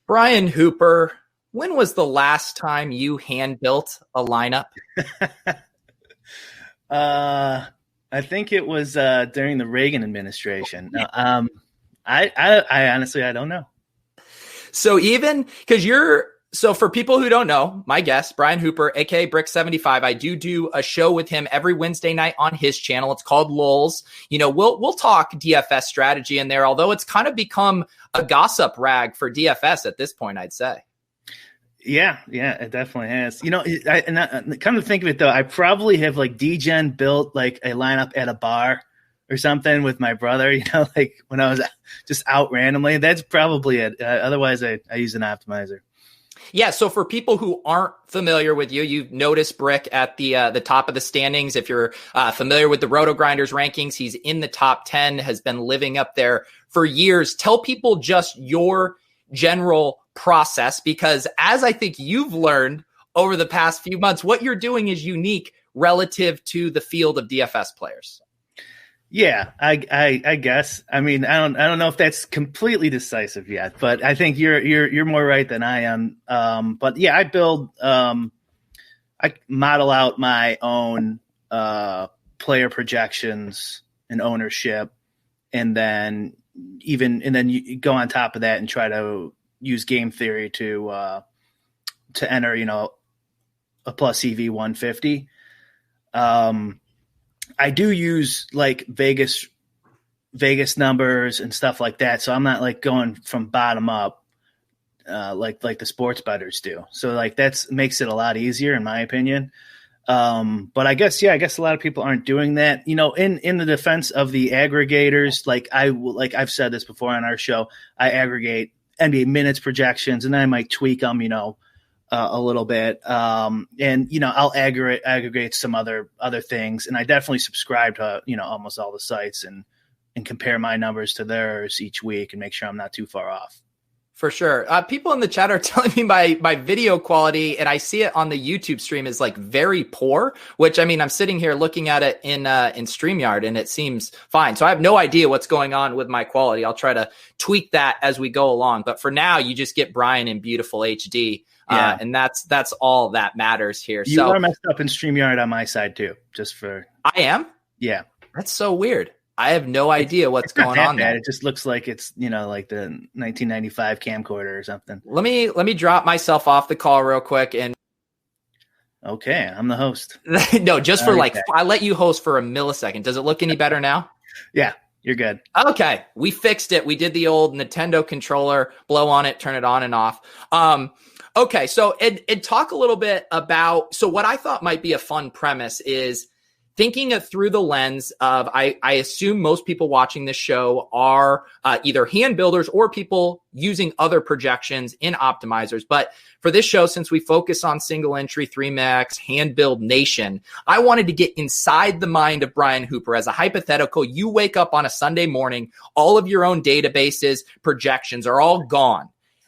Brian Hooper, when was the last time you hand built a lineup? I think it was during the Reagan administration. I honestly, I don't know. So even because so for people who don't know, my guest, Brian Hooper, aka bric75, I do a show with him every Wednesday night on his channel. It's called Lulz. We'll talk DFS strategy in there, although it's kind of become a gossip rag for DFS at this point, I'd say. Yeah, it definitely has. Come to think of it, though, I probably have like D-Gen built like a lineup at a bar or something with my brother, like when I was just out randomly. That's probably it. Otherwise, I use an optimizer. Yeah, so for people who aren't familiar with you, you've noticed Brick at the top of the standings. If you're familiar with the RotoGrinders rankings, he's in the top 10, has been living up there for years. Tell people just your general process, because as I think you've learned over the past few months, what you're doing is unique relative to the field of DFS players. Yeah, I guess. I mean, I don't know if that's completely decisive yet, but I think you're more right than I am. But yeah, I model out my own player projections and ownership, and then you go on top of that and try to use game theory to enter, a plus EV 150. I do use like Vegas numbers and stuff like that. So I'm not like going from bottom up, like the sports bettors do. So like that makes it a lot easier in my opinion. But I guess a lot of people aren't doing that, in the defense of the aggregators. Like I've said this before on our show, I aggregate NBA minutes projections and then I might tweak them, a little bit. And I'll aggregate some other things. And I definitely subscribe to, almost all the sites and compare my numbers to theirs each week and make sure I'm not too far off. For sure. People in the chat are telling me my video quality, and I see it on the YouTube stream, is like very poor, which I mean, I'm sitting here looking at it in StreamYard and it seems fine. So I have no idea what's going on with my quality. I'll try to tweak that as we go along. But for now, you just get Brian in beautiful HD. Yeah. And that's all that matters here. You are messed up in StreamYard on my side too, I am? Yeah. That's so weird. I have no idea what's going on there. It just looks like it's, like the 1995 camcorder or something. Let me drop myself off the call real quick and. Okay. I'm the host. No, just for I let you host for a millisecond. Does it look any better now? Yeah. You're good. Okay. We fixed it. We did the old Nintendo controller, blow on it, turn it on and off. Okay. So and talk a little bit about, so what I thought might be a fun premise is thinking it through the lens of, I assume most people watching this show are either hand builders or people using other projections in optimizers. But for this show, since we focus on single entry, 3max, hand build nation, I wanted to get inside the mind of Brian Hooper. As a hypothetical, you wake up on a Sunday morning, all of your own databases, projections are all gone.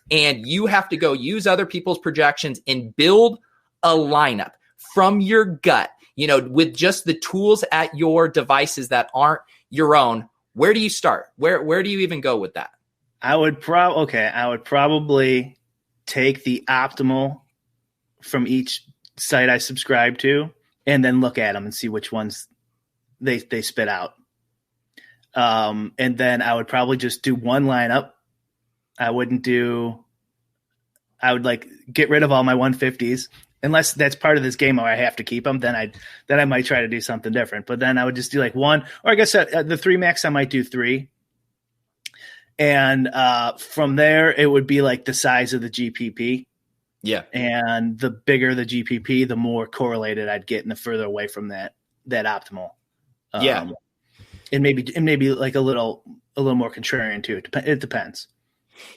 And you have to go use other people's projections and build a lineup from your gut. With just the tools at your devices that aren't your own. Where do you start? Where do you even go with that? I would probably take the optimal from each site I subscribe to and then look at them and see which ones they spit out. And then I would probably just do one lineup. I would get rid of all my 150s. Unless that's part of this game where I have to keep them, then I might try to do something different. But then I would just do like one, or I guess the 3max I might do 3. And from there, it would be like the size of the GPP. Yeah. And the bigger the GPP, the more correlated I'd get and the further away from that optimal. Yeah. And maybe like a little more contrarian too. It depends.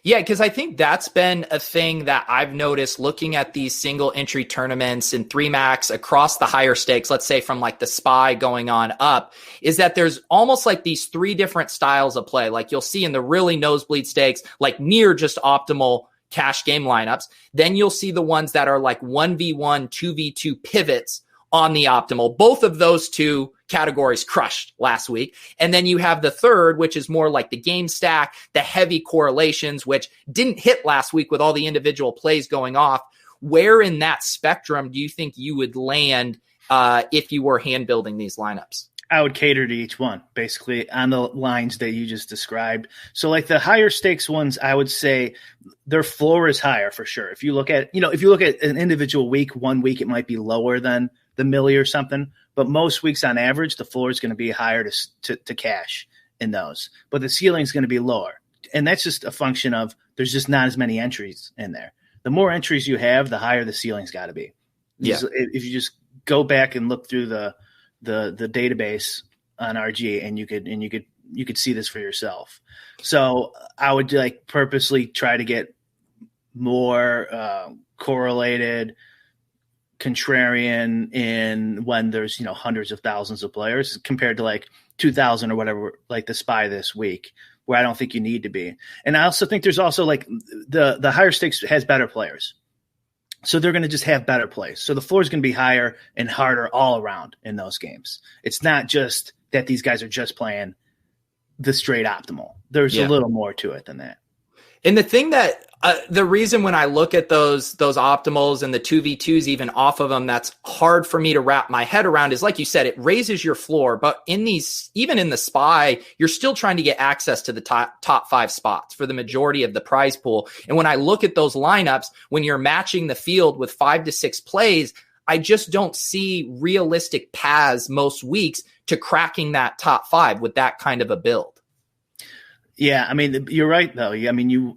Yeah, because I think that's been a thing that I've noticed looking at these single entry tournaments and 3max across the higher stakes, let's say from like the SPY going on up, is that there's almost like these 3 different styles of play. Like you'll see in the really nosebleed stakes, like near just optimal cash game lineups. Then you'll see the ones that are like 1v1, 2v2 pivots on the optimal. Both of those two categories crushed last week. And then you have the third, which is more like the game stack, the heavy correlations, which didn't hit last week with all the individual plays going off. Where in that spectrum do you think you would land if you were hand building these lineups? I would cater to each one, basically, on the lines that you just described. So, like the higher stakes ones, I would say their floor is higher for sure. If you look at, an individual week, 1 week it might be lower than the milli or something, but most weeks on average, the floor is going to be higher to cash in those, but the ceiling is going to be lower, and that's just a function of there's just not as many entries in there. The more entries you have, the higher the ceiling's got to be. Yeah. If you just go back and look through the database on RG, and you could see this for yourself. So I would like purposely try to get more correlated, contrarian in when there's hundreds of thousands of players compared to like 2,000 or whatever, like the SPY this week, where I don't think you need to be. And I also think there's also like the higher stakes has better players. So they're going to just have better plays. So the floor is going to be higher and harder all around in those games. It's not just that these guys are just playing the straight optimal. There's a little more to it than that. And the thing that the reason when I look at those optimals and the 2v2s even off of them, that's hard for me to wrap my head around is, like you said, it raises your floor. But in these, even in the SPY, you're still trying to get access to the top 5 spots for the majority of the prize pool. And when I look at those lineups, when you're matching the field with 5 to 6 plays, I just don't see realistic paths most weeks to cracking that top 5 with that kind of a build. Yeah, I mean, you're right though. I mean,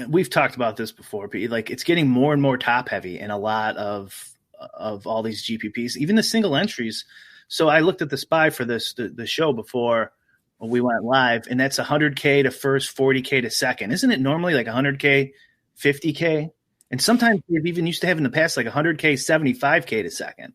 we've talked about this before, but like it's getting more and more top heavy in a lot of all these GPPs, even the single entries. So I looked at the SPY for the show before we went live, and that's 100K to first, 40K to second. Isn't it normally like 100K, 50K? And sometimes they've even used to have in the past like 100K, 75K to second.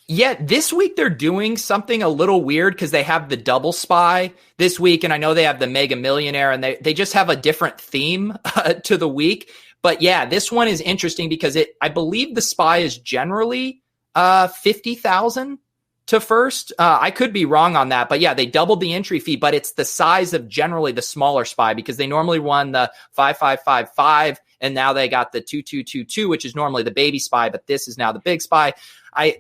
Yeah, this week they're doing something a little weird because they have the double SPY this week, and I know they have the Mega Millionaire, and they just have a different theme to the week. But yeah, this one is interesting because I believe the SPY is generally 50,000 to first. I could be wrong on that, but yeah, they doubled the entry fee, but it's the size of generally the smaller SPY because they normally run the 5555, and now they got the 2222, which is normally the baby SPY, but this is now the big SPY.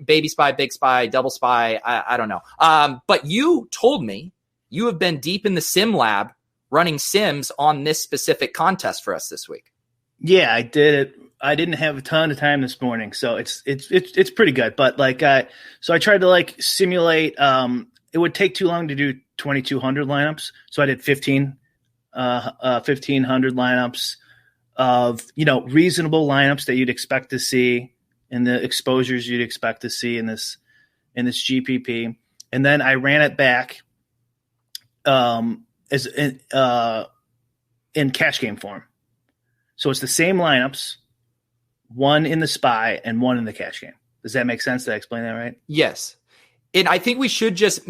Baby SPY, big SPY, double SPY. I don't know. But you told me you have been deep in the sim lab running sims on this specific contest for us this week. Yeah, I did it. I didn't have a ton of time this morning, so it's pretty good. But like, so I tried to like simulate. It would take too long to do 2,200 lineups, so I did 1,500 lineups of reasonable lineups that you'd expect to see, and the exposures you'd expect to see in this GPP. And then I ran it back as in cash game form. So it's the same lineups, one in the SPY and one in the cash game. Does that make sense? Did I explain that right? Yes. And I think we should just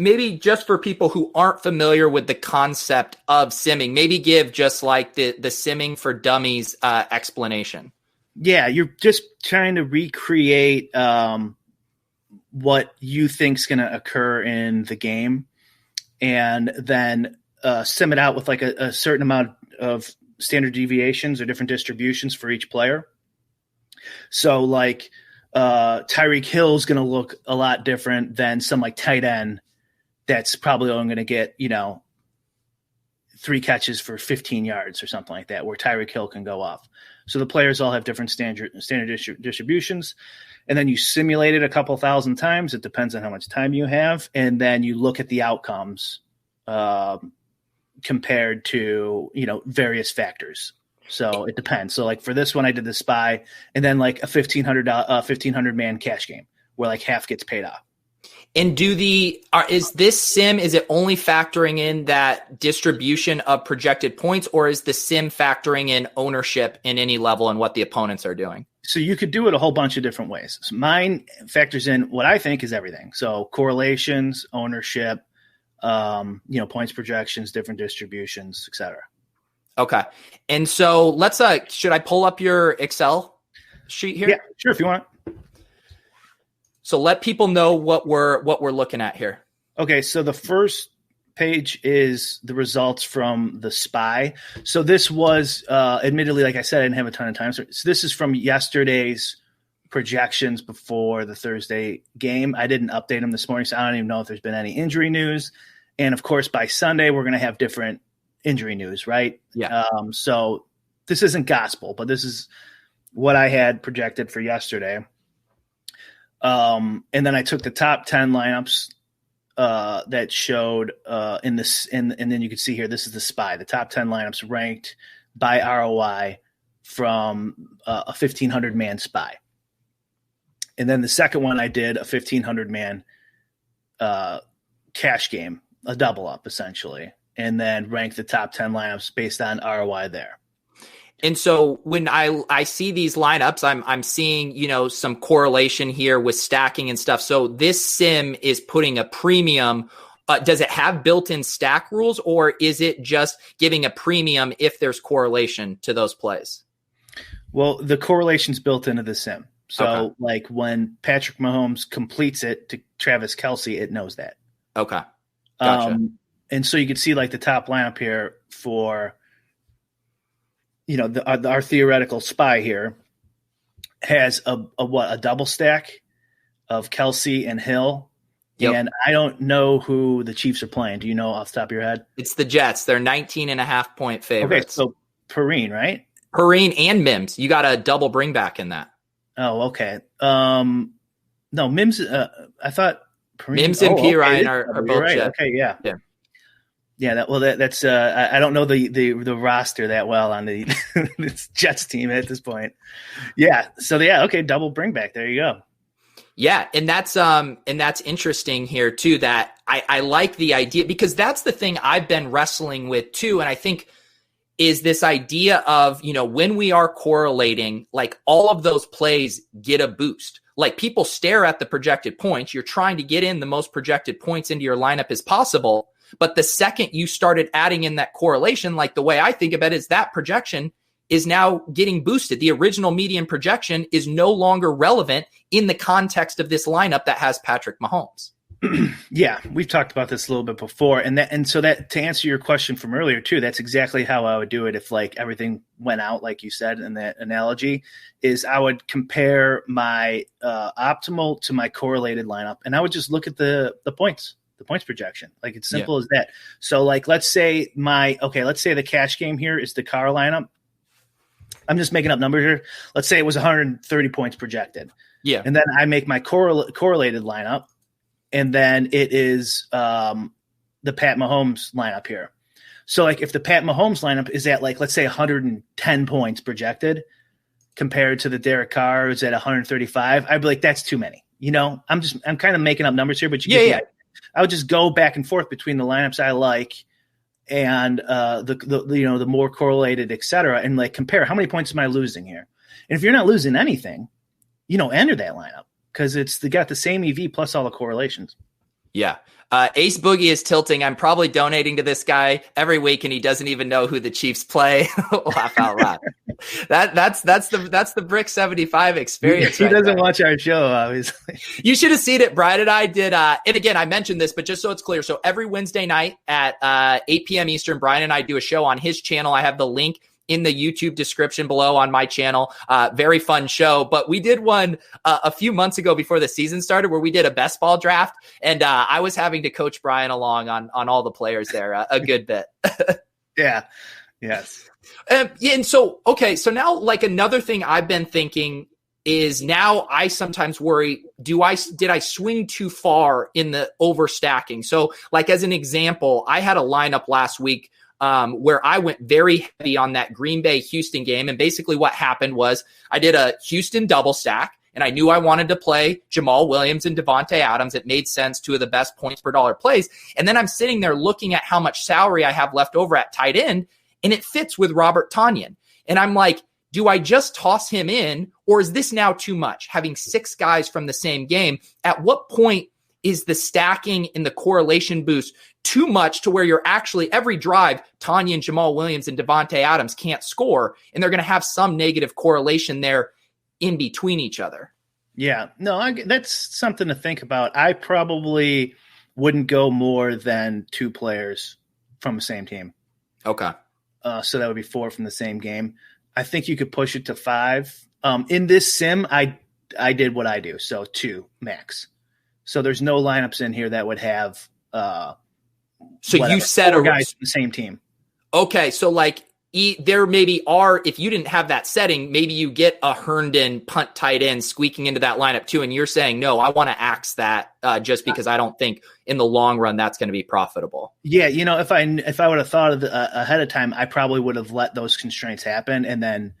for people who aren't familiar with the concept of simming, maybe give just like the simming for dummies explanation. Yeah, you're just trying to recreate what you think's going to occur in the game, and then sim it out with like a certain amount of standard deviations or different distributions for each player. So like Tyreek Hill is going to look a lot different than some like tight end that's probably only going to get 3 catches for 15 yards or something like that, where Tyreek Hill can go off. So the players all have different standard distributions, and then you simulate it a couple thousand times. It depends on how much time you have, and then you look at the outcomes compared to various factors. So it depends. So like for this one, I did the SPY, and then like a 1,500 man cash game where like half gets paid off. And is this sim, is it only factoring in that distribution of projected points, or is the sim factoring in ownership in any level and what the opponents are doing? So you could do it a whole bunch of different ways. So mine factors in what I think is everything. So correlations, ownership, points projections, different distributions, etc. Okay. And so let's, should I pull up your Excel sheet here? Yeah, sure. If you want. So let people know what we're looking at here. Okay, so the first page is the results from the SPY. So this was, admittedly, like I said, I didn't have a ton of time. So this is from yesterday's projections before the Thursday game. I didn't update them this morning, so I don't even know if there's been any injury news. And of course, by Sunday, we're going to have different injury news, right? Yeah. So this isn't gospel, but this is what I had projected for yesterday. And then I took the top 10 lineups that showed in this, and then you can see here, this is the SPY, the top 10 lineups ranked by ROI from a 1,500 man SPY. And then the second one I did a 1,500 man cash game, a double up essentially, and then rank the top 10 lineups based on ROI there. And so when I see these lineups, I'm seeing, some correlation here with stacking and stuff. So this sim is putting a premium. Does it have built-in stack rules, or is it just giving a premium if there's correlation to those plays? Well, the correlation's built into the sim. So like when Patrick Mahomes completes it to Travis Kelce, it knows that. Okay. Gotcha. And so you can see like the top lineup here for, our theoretical SPY here has a double stack of Kelce and Hill. Yep. And I don't know who the Chiefs are playing. Do you know off the top of your head? It's the Jets. They're 19.5 point favorites. Okay, so Perrine, right? Perrine and Mims. You got a double bring back in that. Oh, okay. No, Mims. I thought Perrine, Mims and Perrine are both right. Jets. Okay, yeah. That's. I don't know the roster that well on the this Jets team at this point. Yeah. So okay, double bring back. There you go. Yeah, and that's interesting here too. That I like the idea, because that's the thing I've been wrestling with too, and I think is this idea of, when we are correlating, like all of those plays get a boost. Like people stare at the projected points. You're trying to get in the most projected points into your lineup as possible. But the second you started adding in that correlation, like the way I think about it is that projection is now getting boosted. The original median projection is no longer relevant in the context of this lineup that has Patrick Mahomes. Yeah, we've talked about this a little bit before, and so that to answer your question from earlier too, that's exactly how I would do it if like everything went out like you said in that analogy. Is I would compare my optimal to my correlated lineup, and I would just look at the points projection. Like it's simple as that. So like let's say the cash game here is the car lineup. I'm just making up numbers here. Let's say it was 130 points projected. Yeah, and then I make my correlated lineup. And then it is the Pat Mahomes lineup here. So, like, if the Pat Mahomes lineup is at, like, let's say 110 points projected compared to the Derek Carr who's at 135, I'd be like, that's too many. I'm kind of making up numbers here, but I would just go back and forth between the lineups I like and the more correlated, et cetera, and, like, compare how many points am I losing here. And if you're not losing anything, enter that lineup, because they got the same EV plus all the correlations. Yeah. Ace Boogie is tilting. I'm probably donating to this guy every week, and he doesn't even know who the Chiefs play. Laugh out loud. That's the bric75 experience. He doesn't watch our show, obviously. You should have seen it. Brian and I did. And again, I mentioned this, but just so it's clear. So every Wednesday night at 8 p.m. Eastern, Brian and I do a show on his channel. I have the link in the YouTube description below on my channel. Very fun show. But we did one a few months ago before the season started where we did a best ball draft. And I was having to coach Brian along on all the players there a good bit. Yeah. Yes. And so now like another thing I've been thinking is now I sometimes worry, did I swing too far in the overstacking? So like as an example, I had a lineup last week where I went very heavy on that Green Bay Houston game. And basically what happened was I did a Houston double stack, and I knew I wanted to play Jamal Williams and Devontae Adams. It made sense, two of the best points per dollar plays. And then I'm sitting there looking at how much salary I have left over at tight end, and it fits with Robert Tonyan. And I'm like, do I just toss him in, or is this now too much? Having 6 guys from the same game, at what point is the stacking and the correlation boost too much to where you're actually every drive, Tonyan, Jamal Williams, and Devontae Adams can't score, and they're going to have some negative correlation there in between each other? Yeah, no, that's something to think about. I probably wouldn't go more than 2 players from the same team. Okay. So that would be 4 from the same game. I think you could push it to 5. In this sim, I did what I do, so 2 max. So there's no lineups in here that would have you said 4 guys from the same team. Okay, so like there maybe are, if you didn't have that setting, maybe you get a Herndon punt tight end squeaking into that lineup too, and you're saying, no, I want to axe that just because I don't think in the long run that's going to be profitable. Yeah, if I would have thought of ahead of time, I probably would have let those constraints happen and then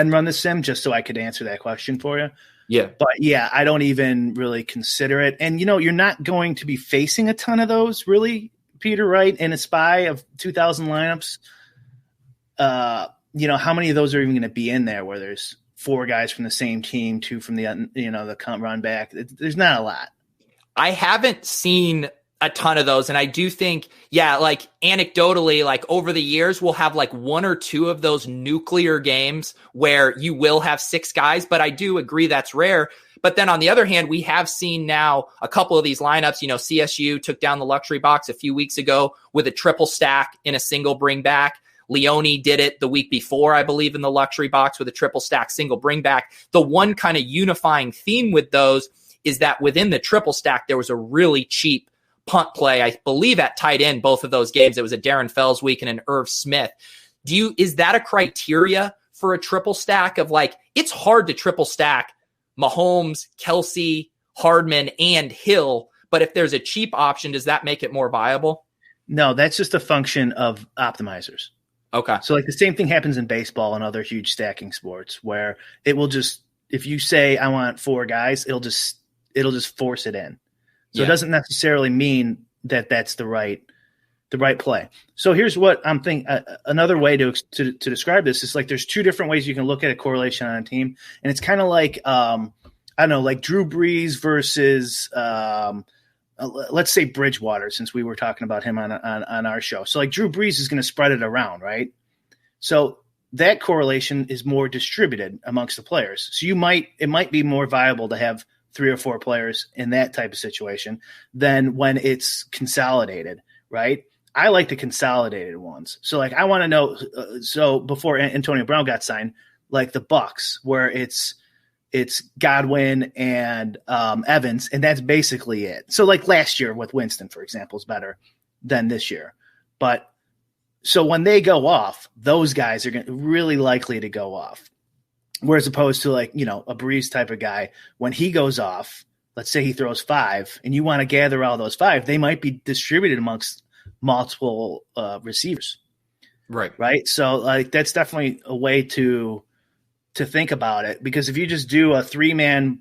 run the sim just so I could answer that question for you. Yeah. But yeah, I don't even really consider it. And you're not going to be facing a ton of those really, Peter, right? In a SPY of 2,000 lineups. How many of those are even going to be in there where there's 4 guys from the same team, 2 from the run back? There's not a lot. I haven't seen a ton of those. And I do think, like anecdotally, like over the years, we'll have like 1 or 2 of those nuclear games where you will have 6 guys, but I do agree that's rare. But then on the other hand, we have seen now a couple of these lineups. CSU took down the luxury box a few weeks ago with a triple stack in a single bring back. Leone did it the week before, I believe, in the luxury box with a triple stack single bring back. The one kind of unifying theme with those is that within the triple stack, there was a really cheap punt play, I believe, at tight end, both of those games. It was a Darren Fells week and an Irv Smith. Is that a criteria for a triple stack of like, it's hard to triple stack Mahomes, Kelsey, Hardman, and Hill, but if there's a cheap option, does that make it more viable? No, that's just a function of optimizers. Okay. So like the same thing happens in baseball and other huge stacking sports where it will just, if you say I want 4 guys, it'll just force it in. So It doesn't necessarily mean that that's the right play. So here's what I'm thinking. Another way to describe this is like there's 2 different ways you can look at a correlation on a team, and it's kind of like I don't know, like Drew Brees versus let's say Bridgewater, since we were talking about him on our show. So like Drew Brees is going to spread it around, right? So that correlation is more distributed amongst the players. So it might be more viable to have 3 or 4 players in that type of situation than when it's consolidated, right? I like the consolidated ones. So like I want to know. So before Antonio Brown got signed, like the Bucks, where it's Godwin and Evans, and that's basically it. So like last year with Winston, for example, is better than this year. But so when they go off, those guys are really likely to go off. Whereas opposed to like, a Breeze type of guy, when he goes off, let's say he throws 5 and you want to gather all those 5, they might be distributed amongst multiple receivers. Right. So like, that's definitely a way to think about it, because if you just do a 3-man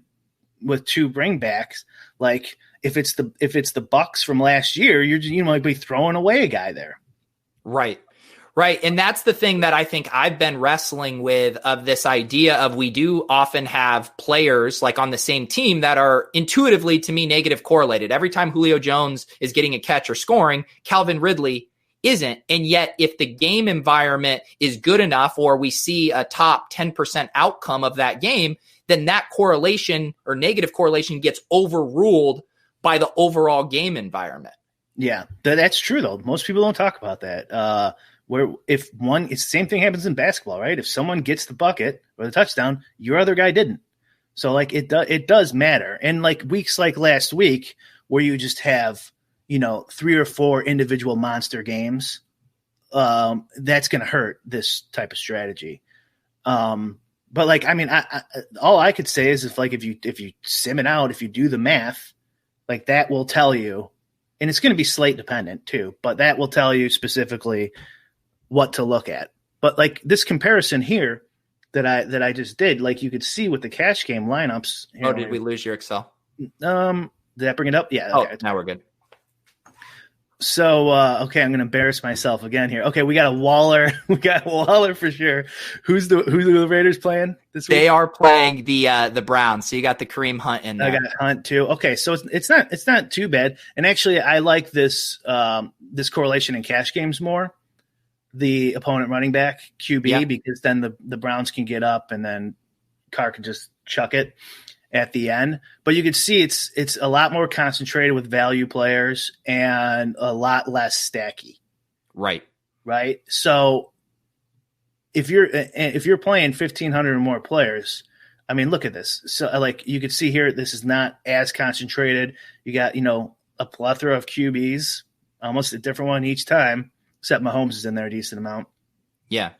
with 2 bringbacks, like if it's the Bucks from last year, you might be throwing away a guy there. Right. And that's the thing that I think I've been wrestling with, of this idea of we do often have players like on the same team that are intuitively to me negative correlated. Every time Julio Jones is getting a catch or scoring, Calvin Ridley isn't. And yet if the game environment is good enough, or we see a top 10% outcome of that game, then that correlation or negative correlation gets overruled by the overall game environment. Yeah, that's true though. Most people don't talk about that. Where it's the same thing happens in basketball, right? If someone gets the bucket or the touchdown, your other guy didn't. So like it does matter. And like weeks like last week where you just have, 3 or 4 individual monster games, that's going to hurt this type of strategy. But like, I mean, all I could say is if you sim it out, if you do the math, like that will tell you, and it's going to be slate dependent too, but that will tell you specifically what to look at. But like this comparison here that I just did, like you could see with the cash game lineups. Did we lose your Excel? Did I bring it up? Yeah. Okay. Now we're good. So, okay, I'm going to embarrass myself again here. Okay, we got a Waller. We got Waller for sure. Who's the Raiders playing this week? They are playing the Browns. So you got the Kareem Hunt in there. I got Hunt too. Okay, so it's not too bad. And actually, I like this correlation in cash games more. The opponent running back QB, because then the Browns can get up and then Carr can just chuck it. at the end. But you could see it's a lot more concentrated with value players and a lot less stacky. Right. So if you're playing 1,500 or more players, I mean, look at this. So like you could see here, this is not as concentrated. You got, a plethora of QBs, almost a different one each time, except Mahomes is in there a decent amount. Yeah.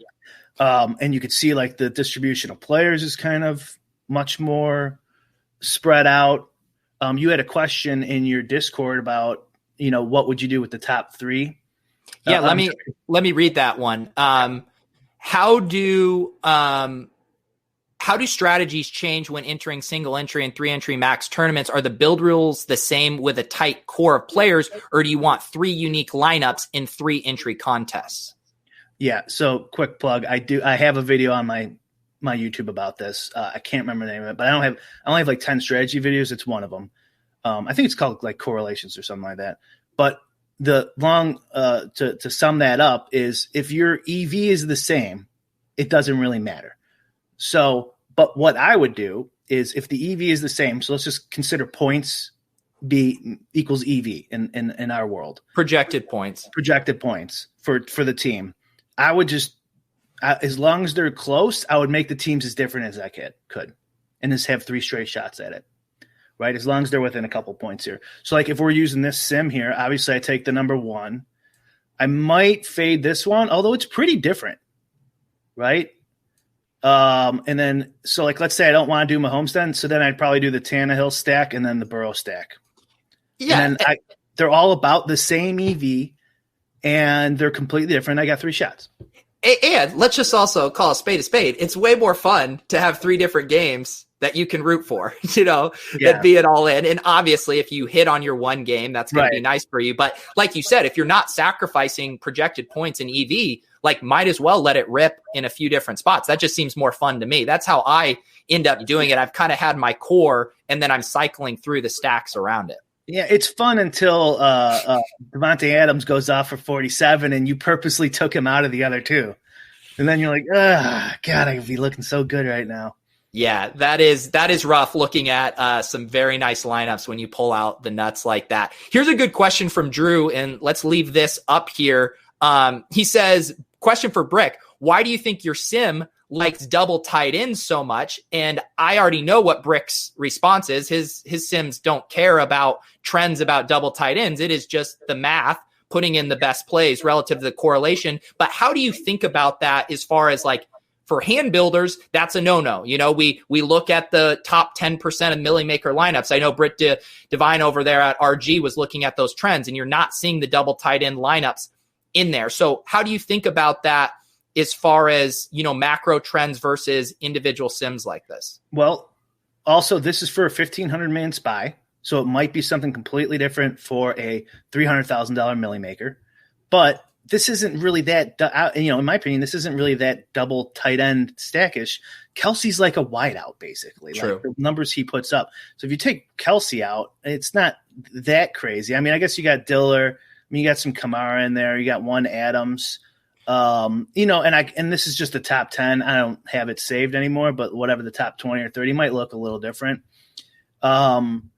And you could see like the distribution of players is kind of much more spread out. You had a question in your Discord about, what would you do with the top three? Yeah. Let me read that one. How do strategies change when entering single entry and 3-entry max tournaments? Are the build rules the same with a tight core of players, or do you want 3 unique lineups in 3-entry contests? Yeah. So quick plug. I have a video on my YouTube about this. I can't remember the name of it, but I only have like 10 strategy videos. It's one of them. I think it's called like correlations or something like that. But the long, to sum that up is if your EV is the same, it doesn't really matter. So, but what I would do is if the EV is the same, so let's just consider points equals EV in our world. Projected points for the team. I would just, as long as they're close, I would make the teams as different as I could and just have 3 straight shots at it, right? As long as they're within a couple points here. So like if we're using this sim here, obviously I take the number 1. I might fade this one, although it's pretty different, right? And then, so like, let's say I don't want to do Mahomes then. So then I'd probably do the Tannehill stack and then the Burrow stack. Yeah. And they're all about the same EV and they're completely different. I got 3 shots. And let's just also call a spade a spade. It's way more fun to have 3 different games that you can root for, than be it all in. And obviously if you hit on your one game, that's going to be nice for you. But like you said, if you're not sacrificing projected points in EV, like might as well let it rip in a few different spots. That just seems more fun to me. That's how I end up doing it. I've kind of had my core and then I'm cycling through the stacks around it. Yeah, it's fun until Devontae Adams goes off for 47 and you purposely took him out of the other 2. And then you're like, God, I could be looking so good right now. Yeah, that is rough looking at some very nice lineups when you pull out the nuts like that. Here's a good question from Drew, and let's leave this up here. He says, question for Brick, why do you think your sim likes double tight ends so much? And I already know what Brick's response is. His sims don't care about trends about double tight ends. It is just the math, putting in the best plays relative to the correlation. But how do you think about that as far as like, for hand builders, that's a no-no. We look at the top 10% of Millie Maker lineups. I know Britt Devine over there at RG was looking at those trends, and you're not seeing the double tight end lineups in there. So how do you think about that as far as, macro trends versus individual sims like this? Well, also, this is for a 1,500-man spy, so it might be something completely different for a $300,000 Millie Maker. But this isn't really that, in my opinion, this isn't really that double tight end stackish. Kelsey's like a wideout, basically. True. Like the numbers he puts up. So if you take Kelsey out, it's not that crazy. I mean, I guess you got Diller. You got some Kamara in there. You got one Adams. And this is just the top 10. I don't have it saved anymore, but whatever the top 20 or 30 might look a little different. And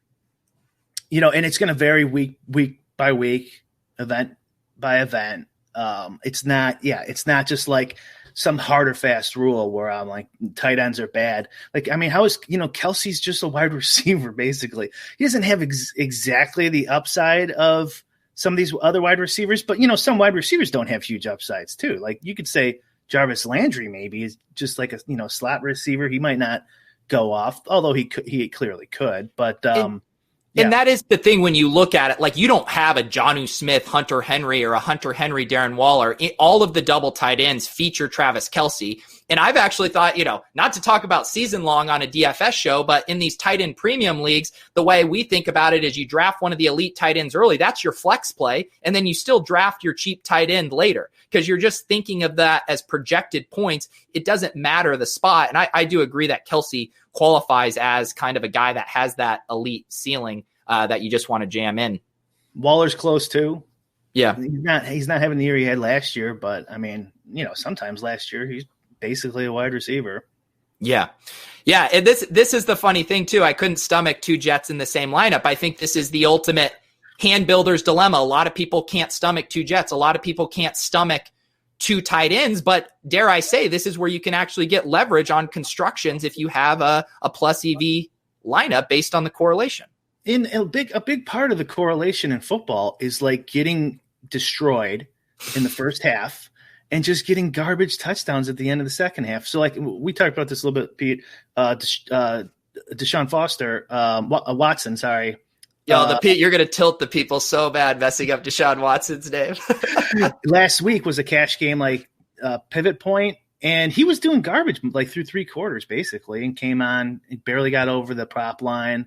it's going to vary week by week, event by event. It's not just like some hard or fast rule where I'm like tight ends are bad. Like, I mean, how is, Kelsey's just a wide receiver, basically. He doesn't have exactly the upside of some of these other wide receivers, but some wide receivers don't have huge upsides too. Like you could say Jarvis Landry maybe is just like a slot receiver. He might not go off, although he clearly could, but, And that is the thing when you look at it, like you don't have a Jonnu Smith, Hunter Henry, or a Hunter Henry, Darren Waller. All of the double tight ends feature Travis Kelce. And I've actually thought, not to talk about season long on a DFS show, but in these tight end premium leagues, the way we think about it is you draft one of the elite tight ends early. That's your flex play. And then you still draft your cheap tight end later because you're just thinking of that as projected points. It doesn't matter the spot. And I do agree that Kelce qualifies as kind of a guy that has that elite ceiling that you just want to jam in. Waller's close too. Yeah. He's not having the year he had last year, but I mean, sometimes last year he's basically a wide receiver. Yeah. Yeah. And this is the funny thing too. I couldn't stomach 2 Jets in the same lineup. I think this is the ultimate hand builder's dilemma. A lot of people can't stomach 2 Jets. A lot of people can't stomach 2 tight ends, but dare I say, this is where you can actually get leverage on constructions if you have a plus EV lineup based on the correlation. In a big part of the correlation in football is like getting destroyed in the first half and just getting garbage touchdowns at the end of the second half. So like we talked about this a little bit, Pete, Deshaun Foster, Watson, sorry. Pete, you're going to tilt the people so bad messing up Deshaun Watson's name. Last week was a cash game, like pivot point, and he was doing garbage like through 3 quarters basically, and came on, barely got over the prop line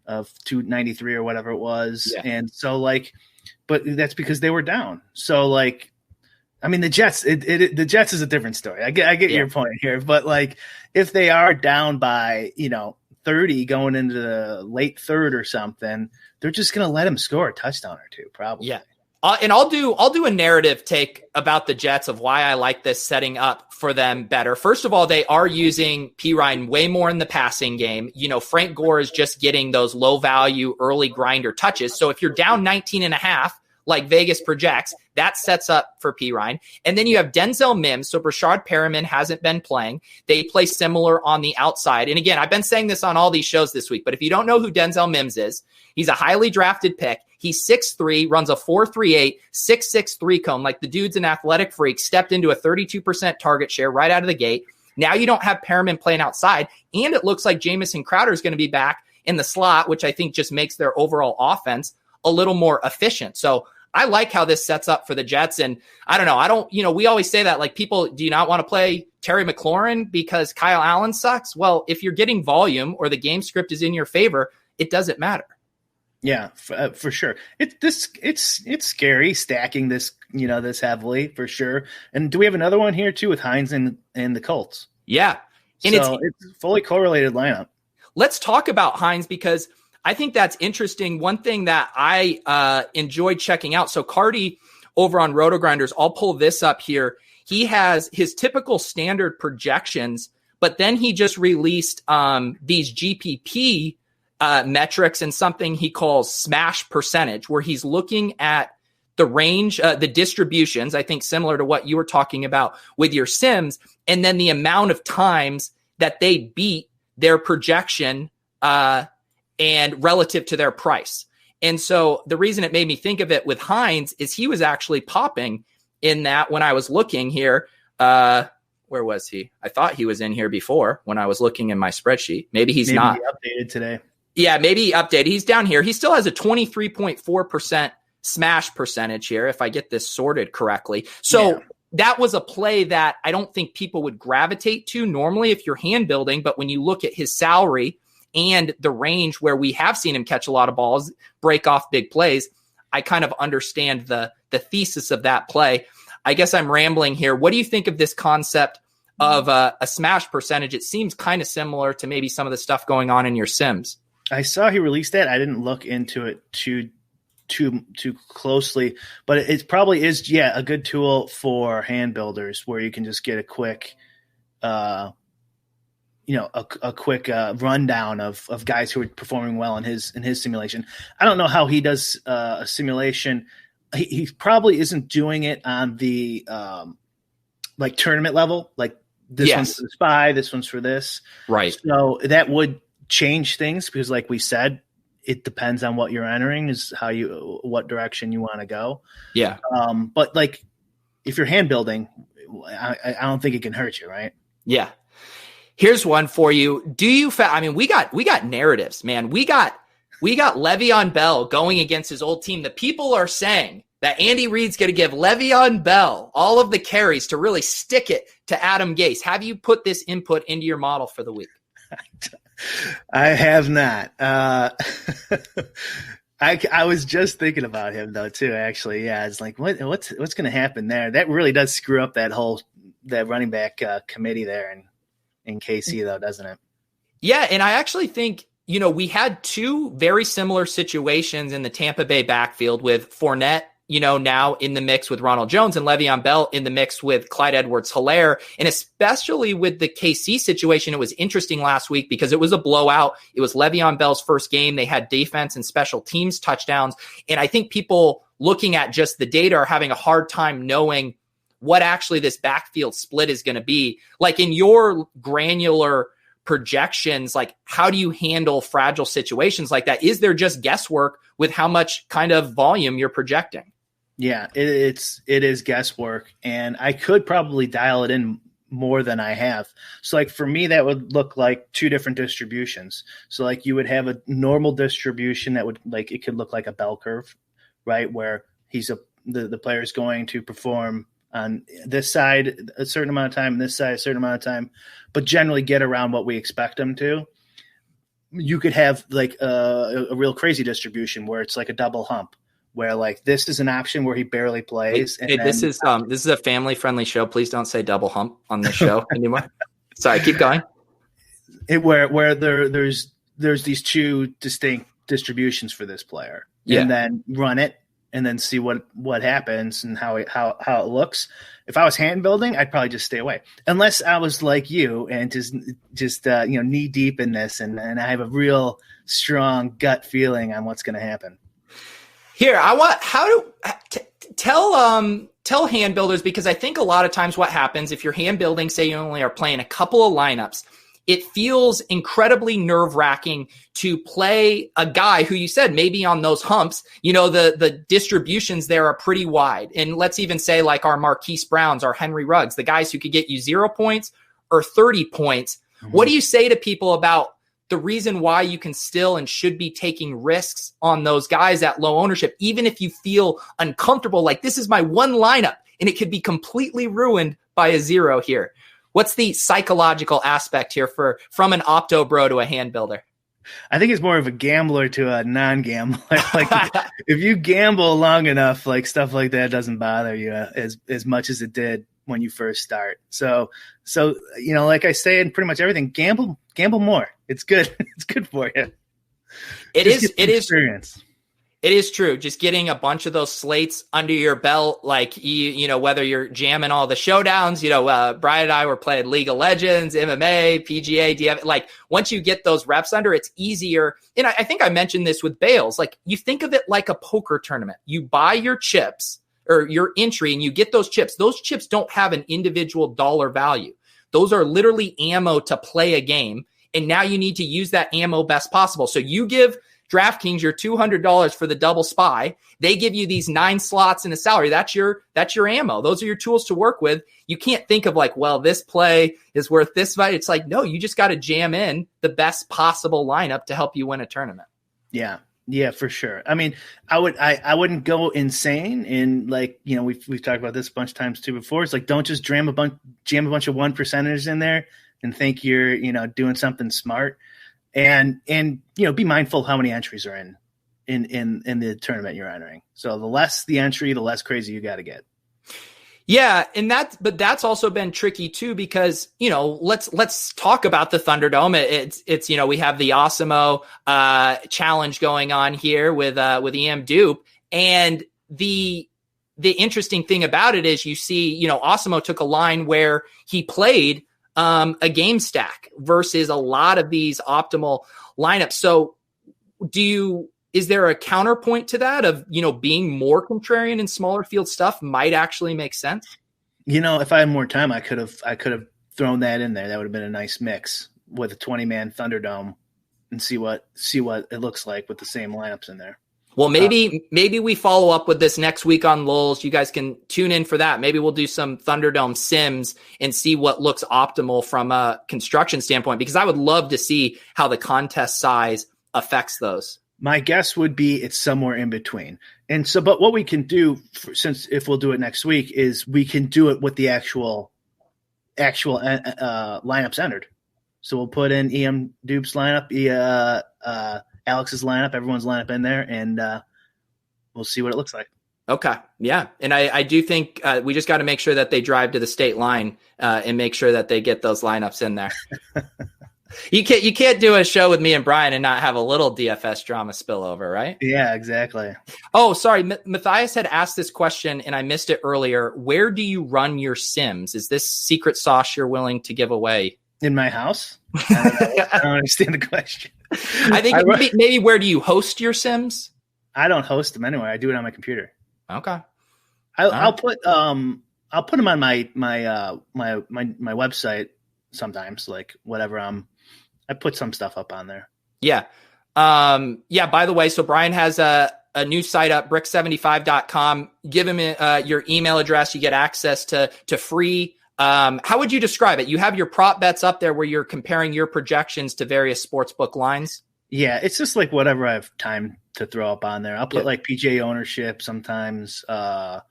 of 293 or whatever it was. Yeah. And so like, but that's because they were down. So like, I mean, the Jets, the Jets is a different story. I get your point here, but like if they are down by, 30 going into the late third or something, they're just going to let him score a touchdown or 2, probably. Yeah. And I'll do a narrative take about the Jets of why I like this setting up for them better. First of all, they are using Pirine way more in the passing game. Frank Gore is just getting those low value early grinder touches. So if you're down 19.5, like Vegas projects, that sets up for Pirine. And then you have Denzel Mims. So Brashad Perriman hasn't been playing. They play similar on the outside. And again, I've been saying this on all these shows this week, but if you don't know who Denzel Mims is, he's a highly drafted pick. He's 6'3", runs a 4.38, 6'6" 3-cone. Like the dude's an athletic freak, stepped into a 32% target share right out of the gate. Now you don't have Perriman playing outside. And it looks like Jamison Crowder is going to be back in the slot, which I think just makes their overall offense a little more efficient. So I like how this sets up for the Jets. And I don't know. We always say that, like, people, do you not want to play Terry McLaurin because Kyle Allen sucks? Well, if you're getting volume or the game script is in your favor, it doesn't matter. Yeah, for sure. It's scary stacking this, this heavily for sure. And do we have another one here too with Hines and the Colts? Yeah. And so it's fully correlated lineup. Let's talk about Hines because I think that's interesting. One thing that I enjoyed checking out. So Cardi over on RotoGrinders, I'll pull this up here. He has his typical standard projections, but then he just released these GPP metrics and something he calls smash percentage, where he's looking at the range, the distributions, I think similar to what you were talking about with your Sims, and then the amount of times that they beat their projection and relative to their price. And so the reason it made me think of it with Hines is he was actually popping in that when I was looking here. Where was he? I thought he was in here before when I was looking in my spreadsheet. Maybe he's not. He updated today. Yeah, maybe he updated. He's down here. He still has a 23.4% smash percentage here, if I get this sorted correctly. So that was a play that I don't think people would gravitate to normally if you're hand building. But when you look at his salary and the range where we have seen him catch a lot of balls, break off big plays, I kind of understand the thesis of that play. I guess I'm rambling here. What do you think of this concept of a smash percentage? It seems kind of similar to maybe some of the stuff going on in your Sims. I saw he released that. I didn't look into it too closely, but it probably is, a good tool for hand builders where you can just get a quick, a quick rundown of guys who are performing well in his simulation. I don't know how he does a simulation. He probably isn't doing it on the like tournament level, like this one's for the spy, this one's for this. Right. So that would change things because, like we said, it depends on what you're entering, is what direction you want to go. Yeah. But like if you're hand building, I don't think it can hurt you, right? Yeah. Here's one for you. We got narratives, man. We got Le'Veon Bell going against his old team. The people are saying that Andy Reid's going to give Le'Veon Bell all of the carries to really stick it to Adam Gase. Have you put this input into your model for the week? I have not. I was just thinking about him though too. Actually, yeah, it's like what's going to happen there? That really does screw up that running back committee there in KC though, doesn't it? Yeah, and I actually think we had 2 very similar situations in the Tampa Bay backfield with Fournette now in the mix with Ronald Jones, and Le'Veon Bell in the mix with Clyde Edwards-Helaire. And especially with the KC situation, it was interesting last week because it was a blowout. It was Le'Veon Bell's first game. They had defense and special teams touchdowns. And I think people looking at just the data are having a hard time knowing what actually this backfield split is going to be. Like in your granular projections, like how do you handle fragile situations like that? Is there just guesswork with how much kind of volume you're projecting? Yeah, it is guesswork, and I could probably dial it in more than I have. So like for me, that would look like two different distributions. So like you would have a normal distribution that would like, it could look like a bell curve, right? Where the player is going to perform on this side a certain amount of time, and this side a certain amount of time, but generally get around what we expect them to. You could have like a real crazy distribution where it's like a double hump, where like this is an option where he barely plays. Hey, this is a family friendly show. Please don't say double hump on the show anymore. Sorry, keep going. Where there's these two distinct distributions for this player, and then run it and then see what happens and how it looks. If I was hand building, I'd probably just stay away, unless I was like you and just knee deep in this, and I have a real strong gut feeling on what's going to happen. Here, tell hand builders, because I think a lot of times what happens if you're hand building, say you only are playing a couple of lineups, it feels incredibly nerve-wracking to play a guy who you said maybe on those humps, the distributions there are pretty wide. And let's even say like our Marquise Browns, our Henry Ruggs, the guys who could get you 0 points or 30 points. Mm-hmm. What do you say to people about the reason why you can still and should be taking risks on those guys at low ownership, even if you feel uncomfortable, like this is my one lineup and it could be completely ruined by a 0 here? What's the psychological aspect here from an opto bro to a hand builder? I think it's more of a gambler to a non-gambler. Like if you gamble long enough, like stuff like that doesn't bother you as much as it did when you first start. So like I say in pretty much everything, gamble more. It's good. It's good for you. It is experience. It is true. Just getting a bunch of those slates under your belt, like whether you're jamming all the showdowns, Brian and I were playing League of Legends, MMA, PGA, DF. Like once you get those reps under, it's easier. And I think I mentioned this with Bales. Like you think of it like a poker tournament. You buy your chips or your entry and you get those chips. Those chips don't have an individual dollar value. Those are literally ammo to play a game. And now you need to use that ammo best possible. So you give DraftKings your $200 for the double spy. They give you these 9 slots in a salary. That's your ammo. Those are your tools to work with. You can't think of like, well, this play is worth this much. It's like, no, you just got to jam in the best possible lineup to help you win a tournament. Yeah, for sure. I mean, I wouldn't go insane in like, we've talked about this a bunch of times too before. It's like, don't just jam a bunch of 1%ers in there and think you're, doing something smart. And be mindful of how many entries are in the tournament you're entering. So the less the entry, the less crazy you got to get. Yeah, but that's also been tricky too, because let's talk about the Thunderdome. It's we have the Osimo challenge going on here with EM Dupe, and the interesting thing about it is you see Osimo took a line where he played a game stack versus a lot of these optimal lineups. So is there a counterpoint to that of, being more contrarian in smaller field stuff might actually make sense? If I had more time, I could have thrown that in there. That would have been a nice mix with a 20-man Thunderdome and see what it looks like with the same lineups in there. Well, maybe we follow up with this next week on Lulz. You guys can tune in for that. Maybe we'll do some Thunderdome sims and see what looks optimal from a construction standpoint, because I would love to see how the contest size affects those. My guess would be it's somewhere in between. And so, but what we can do, since if we'll do it next week, is we can do it with the actual lineups entered. So we'll put in EM Dupe's lineup, Alex's lineup, everyone's lineup in there, and we'll see what it looks like. Okay. Yeah. And I do think we just got to make sure that they drive to the state line and make sure that they get those lineups in there. You can't do a show with me and Brian and not have a little DFS drama spillover, right? Yeah, exactly. Oh, sorry. Matthias had asked this question and I missed it earlier. Where do you run your Sims? Is this secret sauce you're willing to give away? In my house? I don't understand the question. I think maybe where do you host your Sims? I don't host them anywhere. I do it on my computer. Okay. I'll put them on my website sometimes, like whatever I put some stuff up on there. Yeah. By the way, so Brian has a new site up, bric75.com. Give him your email address. You get access to free. How would you describe it? You have your prop bets up there where you're comparing your projections to various sportsbook lines. Yeah, it's just like whatever I have time to throw up on there. I'll put like PGA ownership sometimes, prop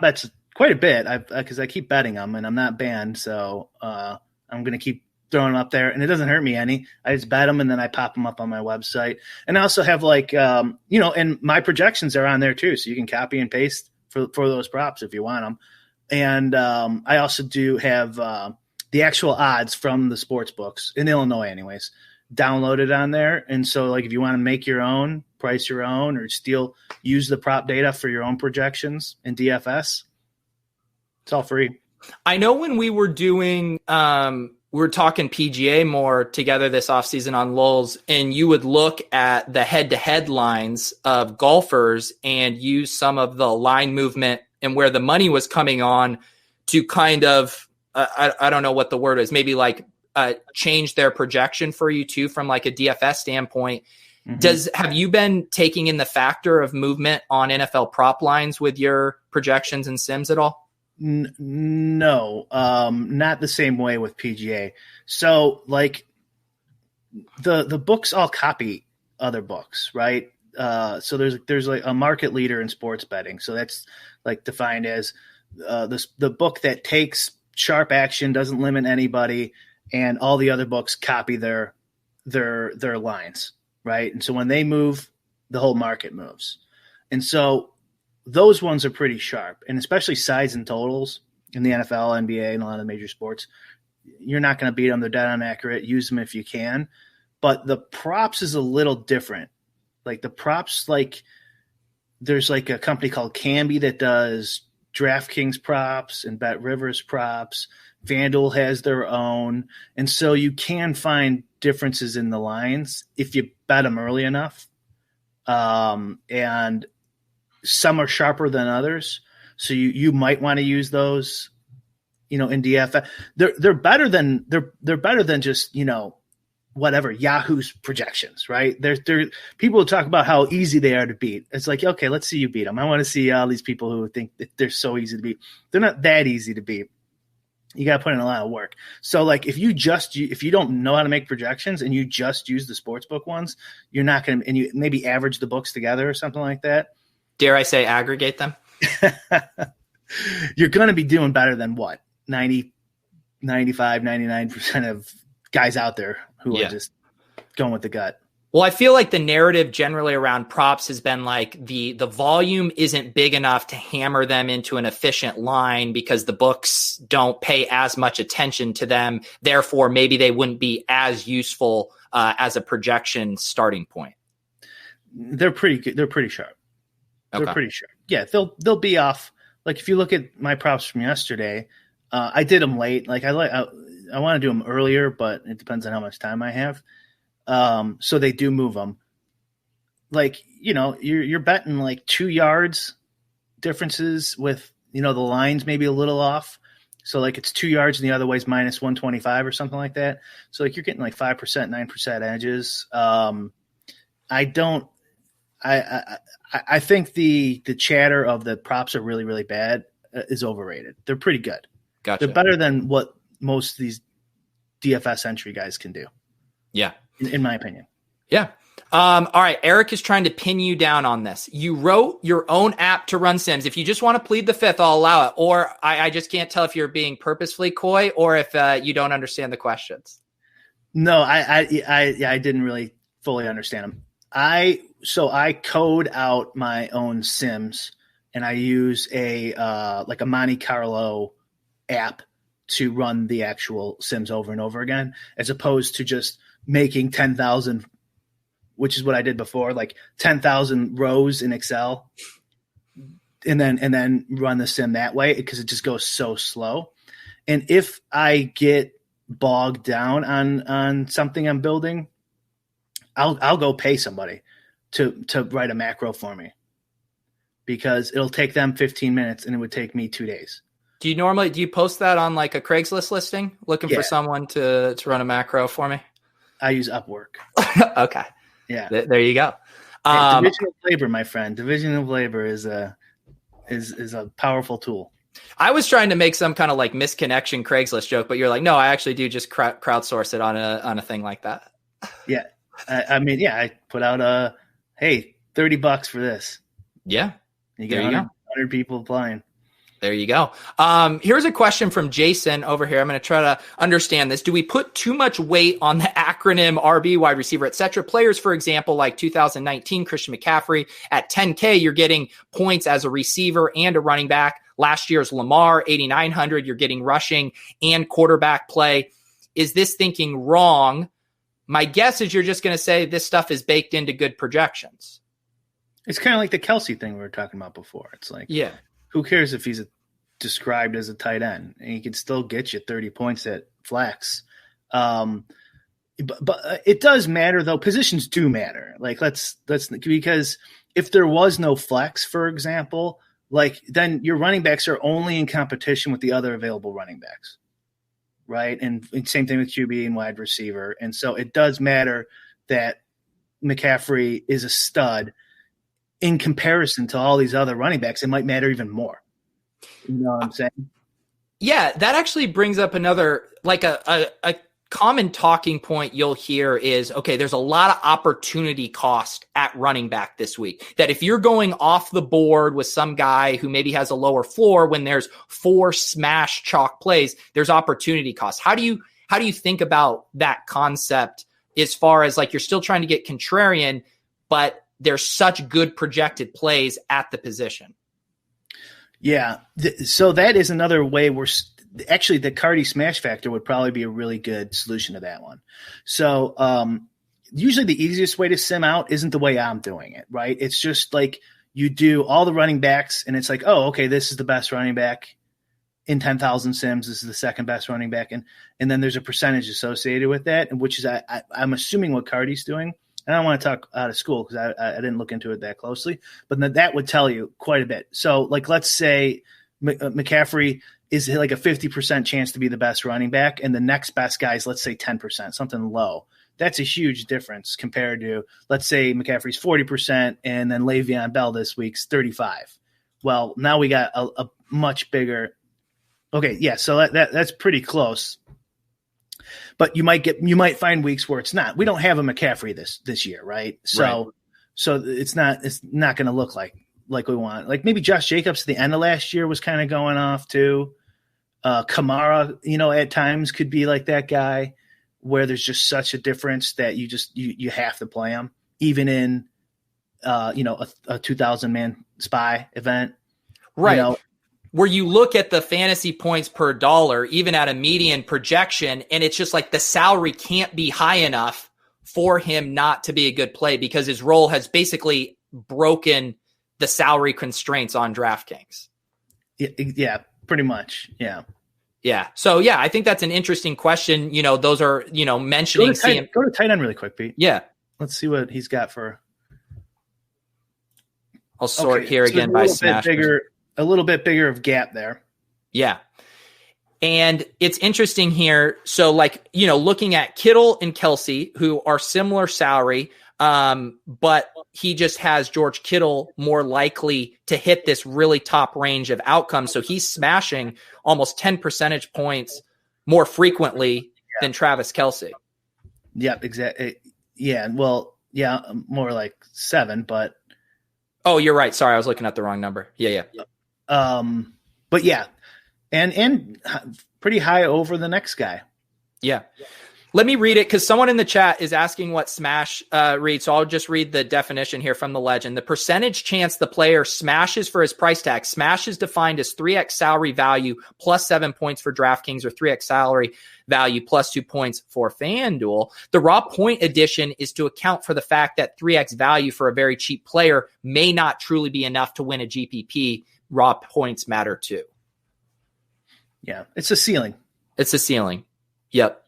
bets quite a bit because I keep betting them and I'm not banned. So I'm going to keep throwing them up there and it doesn't hurt me any. I just bet them and then I pop them up on my website. And I also have like, and my projections are on there too. So you can copy and paste for those props if you want them. And I also do have the actual odds from the sports books in Illinois anyways, downloaded on there. And so like if you want to make your own, price your own, or use the prop data for your own projections in DFS, it's all free. I know when we were doing we were talking PGA more together this offseason on Lulz, and you would look at the head-to-head lines of golfers and use some of the line movement and where the money was coming on to kind of, I don't know what the word is, maybe like change their projection for you too from like a DFS standpoint. Mm-hmm. Have you been taking in the factor of movement on NFL prop lines with your projections and Sims at all? No, not the same way with PGA. So like the books all copy other books, right? So there's like a market leader in sports betting. So that's like defined as the book that takes sharp action, doesn't limit anybody, and all the other books copy their lines, right? And so when they move, the whole market moves. And so those ones are pretty sharp, and especially sides and totals in the NFL, NBA, and a lot of the major sports. You're not going to beat them. They're dead on accurate. Use them if you can. But the props is a little different. Like the props, like there's like a company called Camby that does DraftKings props and Bet Rivers props. FanDuel has their own. And so you can find differences in the lines if you bet them early enough. And some are sharper than others. So you might want to use those, in DFS. They're better than just, whatever Yahoo's projections, right? They're people talk about how easy they are to beat. It's like, okay, let's see you beat them. I want to see all these people who think that they're so easy to beat. They're not that easy to beat. You got to put in a lot of work. So like if you don't know how to make projections and you just use the sportsbook ones, you're not going to, and you maybe average the books together or something like that. Dare I say aggregate them? You're going to be doing better than what? 90, 95, 99% of guys out there who are just going with the gut. Well, I feel like the narrative generally around props has been like the volume isn't big enough to hammer them into an efficient line because the books don't pay as much attention to them. Therefore, maybe they wouldn't be as useful as a projection starting point. They're pretty good. They're pretty sharp. Okay. They're pretty sharp. Yeah, they'll be off. Like if you look at my props from yesterday, I did them late. Like I want to do them earlier, but it depends on how much time I have. So they do move them. Like, you're betting like 2 yards differences with, the lines maybe a little off. So like it's 2 yards and the other way's minus 125 or something like that. So like you're getting like 5%, 9% edges. I think the chatter of the props are really, really bad is overrated. They're pretty good. Gotcha. They're better than what most of these DFS entry guys can do. Yeah. In my opinion. Yeah. All right. Eric is trying to pin you down on this. You wrote your own app to run Sims. If you just want to plead the fifth, I'll allow it. Or I just can't tell if you're being purposefully coy or if you don't understand the questions. No, I didn't really fully understand them. So I code out my own Sims and I use a Monte Carlo app to run the actual sims over and over again, as opposed to just making 10,000, which is what I did before, like 10,000 rows in Excel, and then run the sim that way, because it just goes so slow. And if I get bogged down on something I'm building, I'll go pay somebody to write a macro for me, because it'll take them 15 minutes and it would take me 2 days. Do you post that on like a Craigslist listing, looking for someone to run a macro for me? I use Upwork. Okay. Yeah. There you go. Division of labor, my friend. Division of labor is a powerful tool. I was trying to make some kind of like misconnection Craigslist joke, but you're like, no, I actually do just crowdsource it on a thing like that. Yeah. I put out hey, $30 for this. Yeah. You get 100 people applying. There you go. Here's a question from Jason over here. I'm going to try to understand this. Do we put too much weight on the acronym RB, wide receiver, et cetera? Players, for example, like 2019, Christian McCaffrey at 10K, you're getting points as a receiver and a running back. Last year's Lamar, 8,900, you're getting rushing and quarterback play. Is this thinking wrong? My guess is you're just going to say this stuff is baked into good projections. It's kind of like the Kelsey thing we were talking about before. It's like, yeah. Who cares if he's described as a tight end? And he can still get you 30 points at flex. But it does matter, though. Positions do matter. Like let's because if there was no flex, for example, like then your running backs are only in competition with the other available running backs, right? And same thing with QB and wide receiver. And so it does matter that McCaffrey is a stud. In comparison to all these other running backs, it might matter even more. You know what I'm saying? Yeah, that actually brings up another, like a common talking point you'll hear is, okay, there's a lot of opportunity cost at running back this week. That if you're going off the board with some guy who maybe has a lower floor, when there's 4 smash chalk plays, there's opportunity cost. How do you think about that concept as far as like you're still trying to get contrarian, but there's such good projected plays at the position? Yeah. So that is another way where actually the Cardi smash factor would probably be a really good solution to that one. So usually the easiest way to sim out isn't the way I'm doing it, right? It's just like you do all the running backs and it's like, oh, okay, this is the best running back in 10,000 sims. This is the second best running back. And then there's a percentage associated with that, which is I'm assuming what Cardi's doing. And I don't want to talk out of school because I didn't look into it that closely, but that would tell you quite a bit. So, like, let's say McCaffrey is like a 50% chance to be the best running back, and the next best guy is, let's say, 10%, something low. That's a huge difference compared to, let's say, McCaffrey's 40%, and then Le'Veon Bell this week's 35. Well, now we got a much bigger. Okay, yeah, so that's pretty close. But you might find weeks where it's not. We don't have a McCaffrey this year, right? So it's not going to look like we want. Like maybe Josh Jacobs at the end of last year was kind of going off too. Kamara, at times could be like that guy where there's just such a difference that you have to play him even in a 2,000 man spy event, right? Where you look at the fantasy points per dollar, even at a median projection, and it's just like the salary can't be high enough for him not to be a good play because his role has basically broken the salary constraints on DraftKings. Yeah, pretty much. Yeah. Yeah. So, yeah, I think that's an interesting question. Those are, mentioning. Go to tight end really quick, Pete. Yeah. Let's see what he's got for. I'll sort here again by smash. A little bit bigger of gap there. Yeah. And it's interesting here. So looking at Kittle and Kelsey, who are similar salary, but he just has George Kittle more likely to hit this really top range of outcomes. So he's smashing almost 10 percentage points more frequently than Travis Kelsey. Yep, exactly. Yeah. Well, yeah, more like 7, but. Oh, you're right. Sorry. I was looking at the wrong number. Yeah. But yeah, and pretty high over the next guy. Yeah. Let me read it because someone in the chat is asking what smash reads. So I'll just read the definition here from the legend. The percentage chance the player smashes for his price tag. Smash is defined as 3x salary value plus 7 points for DraftKings, or 3x salary value plus 2 points for FanDuel. The raw point addition is to account for the fact that 3x value for a very cheap player may not truly be enough to win a GPP. Raw points matter too. Yeah, it's a ceiling. It's a ceiling. Yep.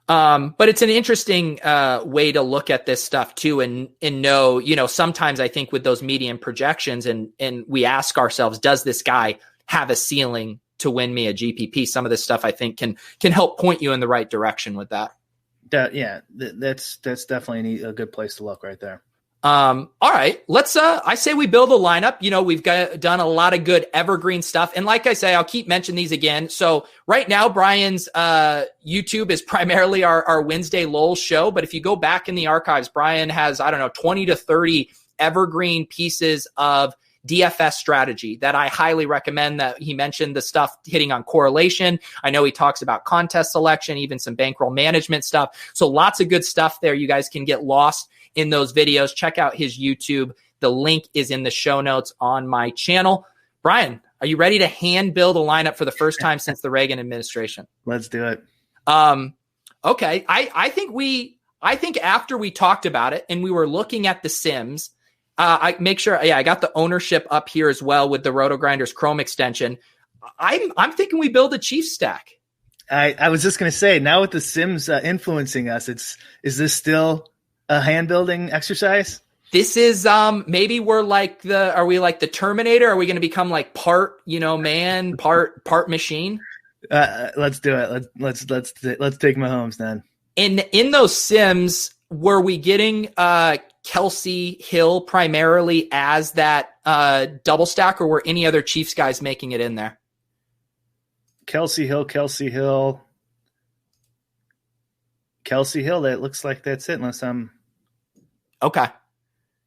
But it's an interesting way to look at this stuff too, and know, sometimes I think with those median projections, and we ask ourselves, does this guy have a ceiling to win me a GPP? Some of this stuff I think can help point you in the right direction with that. That's definitely a good place to look right there. All right, let's, I say we build a lineup. We've done a lot of good evergreen stuff. And like I say, I'll keep mentioning these again. So right now, Brian's, YouTube is primarily our Wednesday Lowell show. But if you go back in the archives, Brian has, 20 to 30 evergreen pieces of DFS strategy that I highly recommend. That he mentioned the stuff hitting on correlation. I know he talks about contest selection, even some bankroll management stuff. So lots of good stuff there. You guys can get lost in those videos. Check out his YouTube. The link is in the show notes on my channel. Brian, are you ready to hand build a lineup for the first time since the Reagan administration? Let's do it. Okay. I think after we talked about it and we were looking at the Sims, I got the ownership up here as well with the RotoGrinders Chrome extension. I'm thinking we build a Chiefs stack. I was just going to say, now with the Sims influencing us, is this still a hand building exercise? This is maybe are we like the Terminator? Are we going to become like part man, part machine? Let's do it. Let's take Mahomes then. In those Sims, were we getting Kelsey Hill primarily as that double stack, or were any other Chiefs guys making it in there? Kelsey Hill. That looks like that's it, unless I'm okay.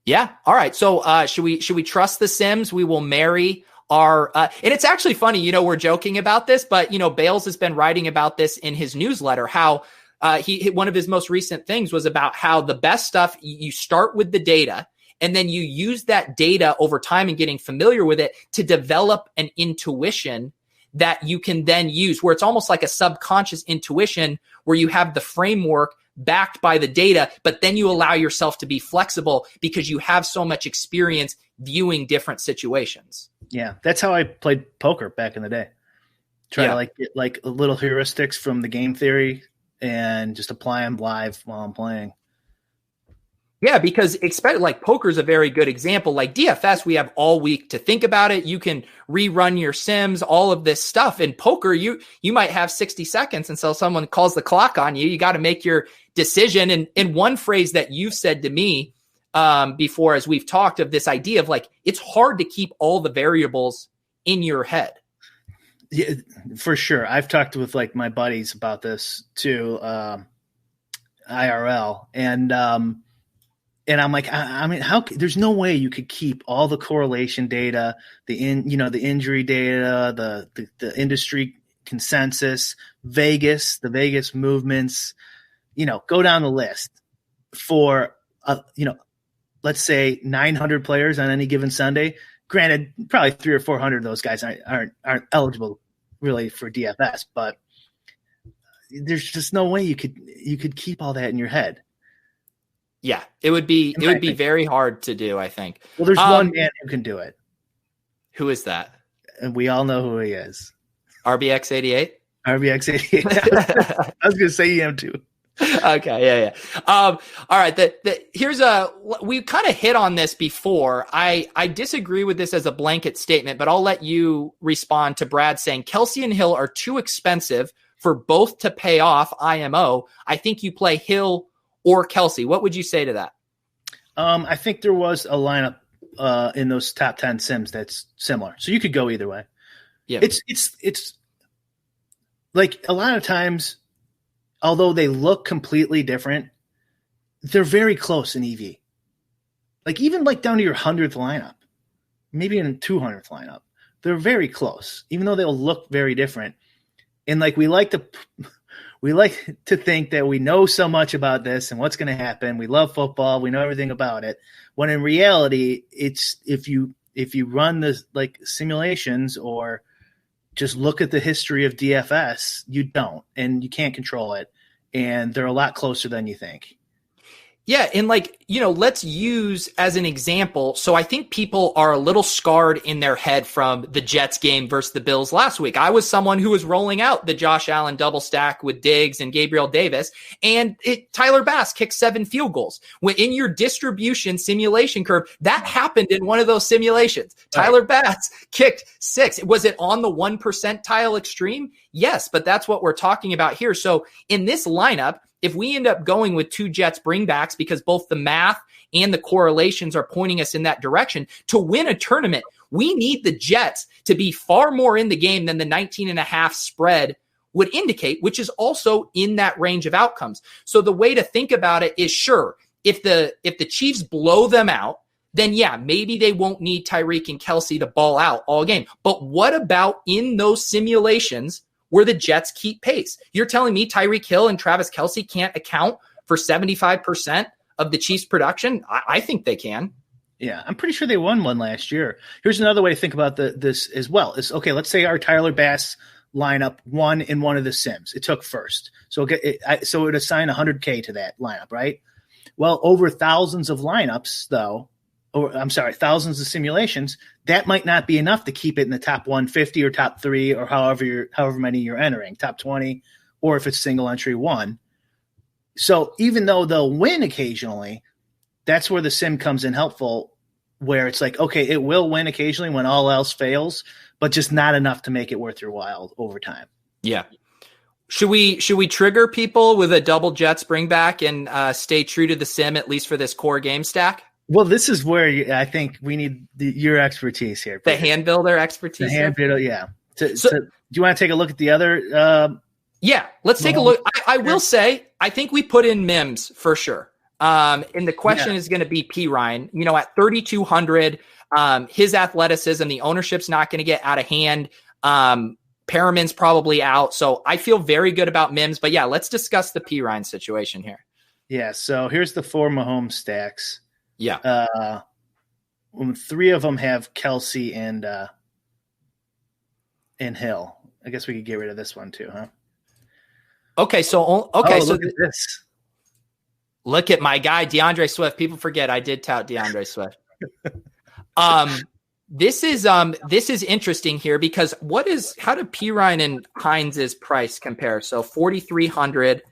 Yeah. All right. So should we trust the Sims? We will marry our and it's actually funny, we're joking about this, but Bales has been writing about this in his newsletter, how one of his most recent things was about how the best stuff, you start with the data and then you use that data over time and getting familiar with it to develop an intuition that you can then use, where it's almost like a subconscious intuition where you have the framework backed by the data, but then you allow yourself to be flexible because you have so much experience viewing different situations. Yeah, that's how I played poker back in the day. Try to get like little heuristics from the game theory and just apply them live while I'm playing. Yeah, because like poker is a very good example. Like DFS, we have all week to think about it. You can rerun your Sims, all of this stuff. In poker, you might have 60 seconds until someone calls the clock on you. You got to make your decision. And in one phrase that you've said to me before, as we've talked, of this idea of like, it's hard to keep all the variables in your head. Yeah, for sure. I've talked with like my buddies about this too, IRL, and I'm like, I mean, there's no way you could keep all the correlation data, the injury data, the industry consensus, the Vegas movements, go down the list for, let's say 900 players on any given Sunday. Granted, probably 300 or 400 of those guys aren't eligible really for DFS, but there's just no way you could keep all that in your head. Yeah, it would be very hard to do, I think. Well, there's one man who can do it. Who is that? And we all know who he is. RBX88? RBX88. I was going to say EM too. Okay, yeah. All right, we kind of hit on this before. I disagree with this as a blanket statement, but I'll let you respond to Brad saying Kelsey and Hill are too expensive for both to pay off IMO. I think you play Hill or Kelsey. What would you say to that? I think there was a lineup in those top 10 Sims that's similar. So you could go either way. Yeah. It's like a lot of times, although they look completely different, they're very close in EV. Like even like down to your 100th lineup, maybe in 200th lineup, they're very close, even though they'll look very different. And like we like to we like to think that we know so much about this and what's going to happen. We love football. We know everything about it. When in reality, it's if you run the like simulations or just look at the history of DFS, you don't, and you can't control it. And they're a lot closer than you think. Yeah, and let's use as an example. So I think people are a little scarred in their head from the Jets game versus the Bills last week. I was someone who was rolling out the Josh Allen double stack with Diggs and Gabriel Davis, and Tyler Bass kicked 7 field goals. When in your distribution simulation curve, that happened in one of those simulations. Right. Tyler Bass kicked 6. Was it on the 1 percentile extreme? Yes, but that's what we're talking about here. So in this lineup, if we end up going with 2 Jets bringbacks because both the math and the correlations are pointing us in that direction, to win a tournament, we need the Jets to be far more in the game than the 19.5 spread would indicate, which is also in that range of outcomes. So the way to think about it is, sure, if the Chiefs blow them out, then yeah, maybe they won't need Tyreek and Kelsey to ball out all game. But what about in those simulations where the Jets keep pace? You're telling me Tyreek Hill and Travis Kelsey can't account for 75% of the Chiefs' production? I think they can. Yeah, I'm pretty sure they won one last year. Here's another way to think about this as well. Is okay, let's say our Tyler Bass lineup won in one of the sims. It took first. So it would assign 100K to that lineup, right? Well, over thousands of lineups, thousands of simulations, that might not be enough to keep it in the top 150 or top 3 or however many you're entering, top 20, or if it's single entry 1. So even though they'll win occasionally, that's where the sim comes in helpful, where it's like, okay, it will win occasionally when all else fails, but just not enough to make it worth your while over time. Yeah. Should we trigger people with a double Jets bring back and stay true to the sim, at least for this core game stack? Well, this is where I think we need your expertise here. The hand builder expertise. The hand builder, yeah. Do you want to take a look at the other? Yeah, let's take a look. I will say, I think we put in Mims for sure. And the question is going to be P. Ryan. At 3,200, his athleticism, the ownership's not going to get out of hand. Perriman's probably out. So I feel very good about Mims. But yeah, let's discuss the P. Ryan situation here. Yeah, so here's the 4 Mahomes stacks. Yeah. 3 of them have Kelsey and Hill. I guess we could get rid of this one too, huh? So look at this. Look at my guy DeAndre Swift. People forget I did tout DeAndre Swift. This is interesting here because how do P. Ryan and Hines' price compare? So 4,300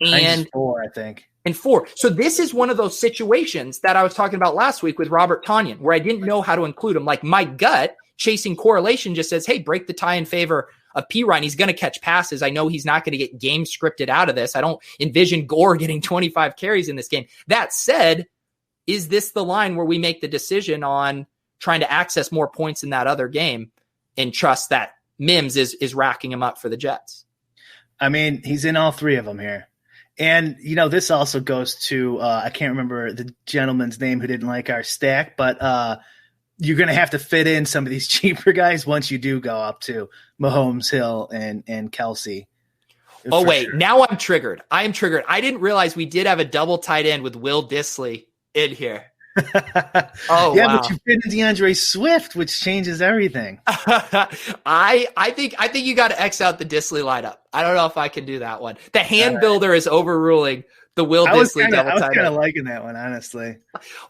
and 4, I think. And 4. So this is one of those situations that I was talking about last week with Robert Tonyan, where I didn't know how to include him. Like my gut chasing correlation just says, hey, break the tie in favor of P. Ryan. He's going to catch passes. I know he's not going to get game scripted out of this. I don't envision Gore getting 25 carries in this game. That said, is this the line where we make the decision on trying to access more points in that other game and trust that Mims is racking him up for the Jets? I mean, he's in all 3 of them here. And, this also goes to I can't remember the gentleman's name who didn't like our stack, but you're going to have to fit in some of these cheaper guys once you do go up to Mahomes, Hill, and Kelsey. Oh, wait. Sure. Now I'm triggered. I am triggered. I didn't realize we did have a double tight end with Will Dissly in here. Oh, yeah, wow. But you fit in DeAndre Swift, which changes everything. I think you got to X out the Dissly lineup. I don't know if I can do that one. The hand builder is overruling the Will Dissly double tight end. I was kind of liking that one, honestly.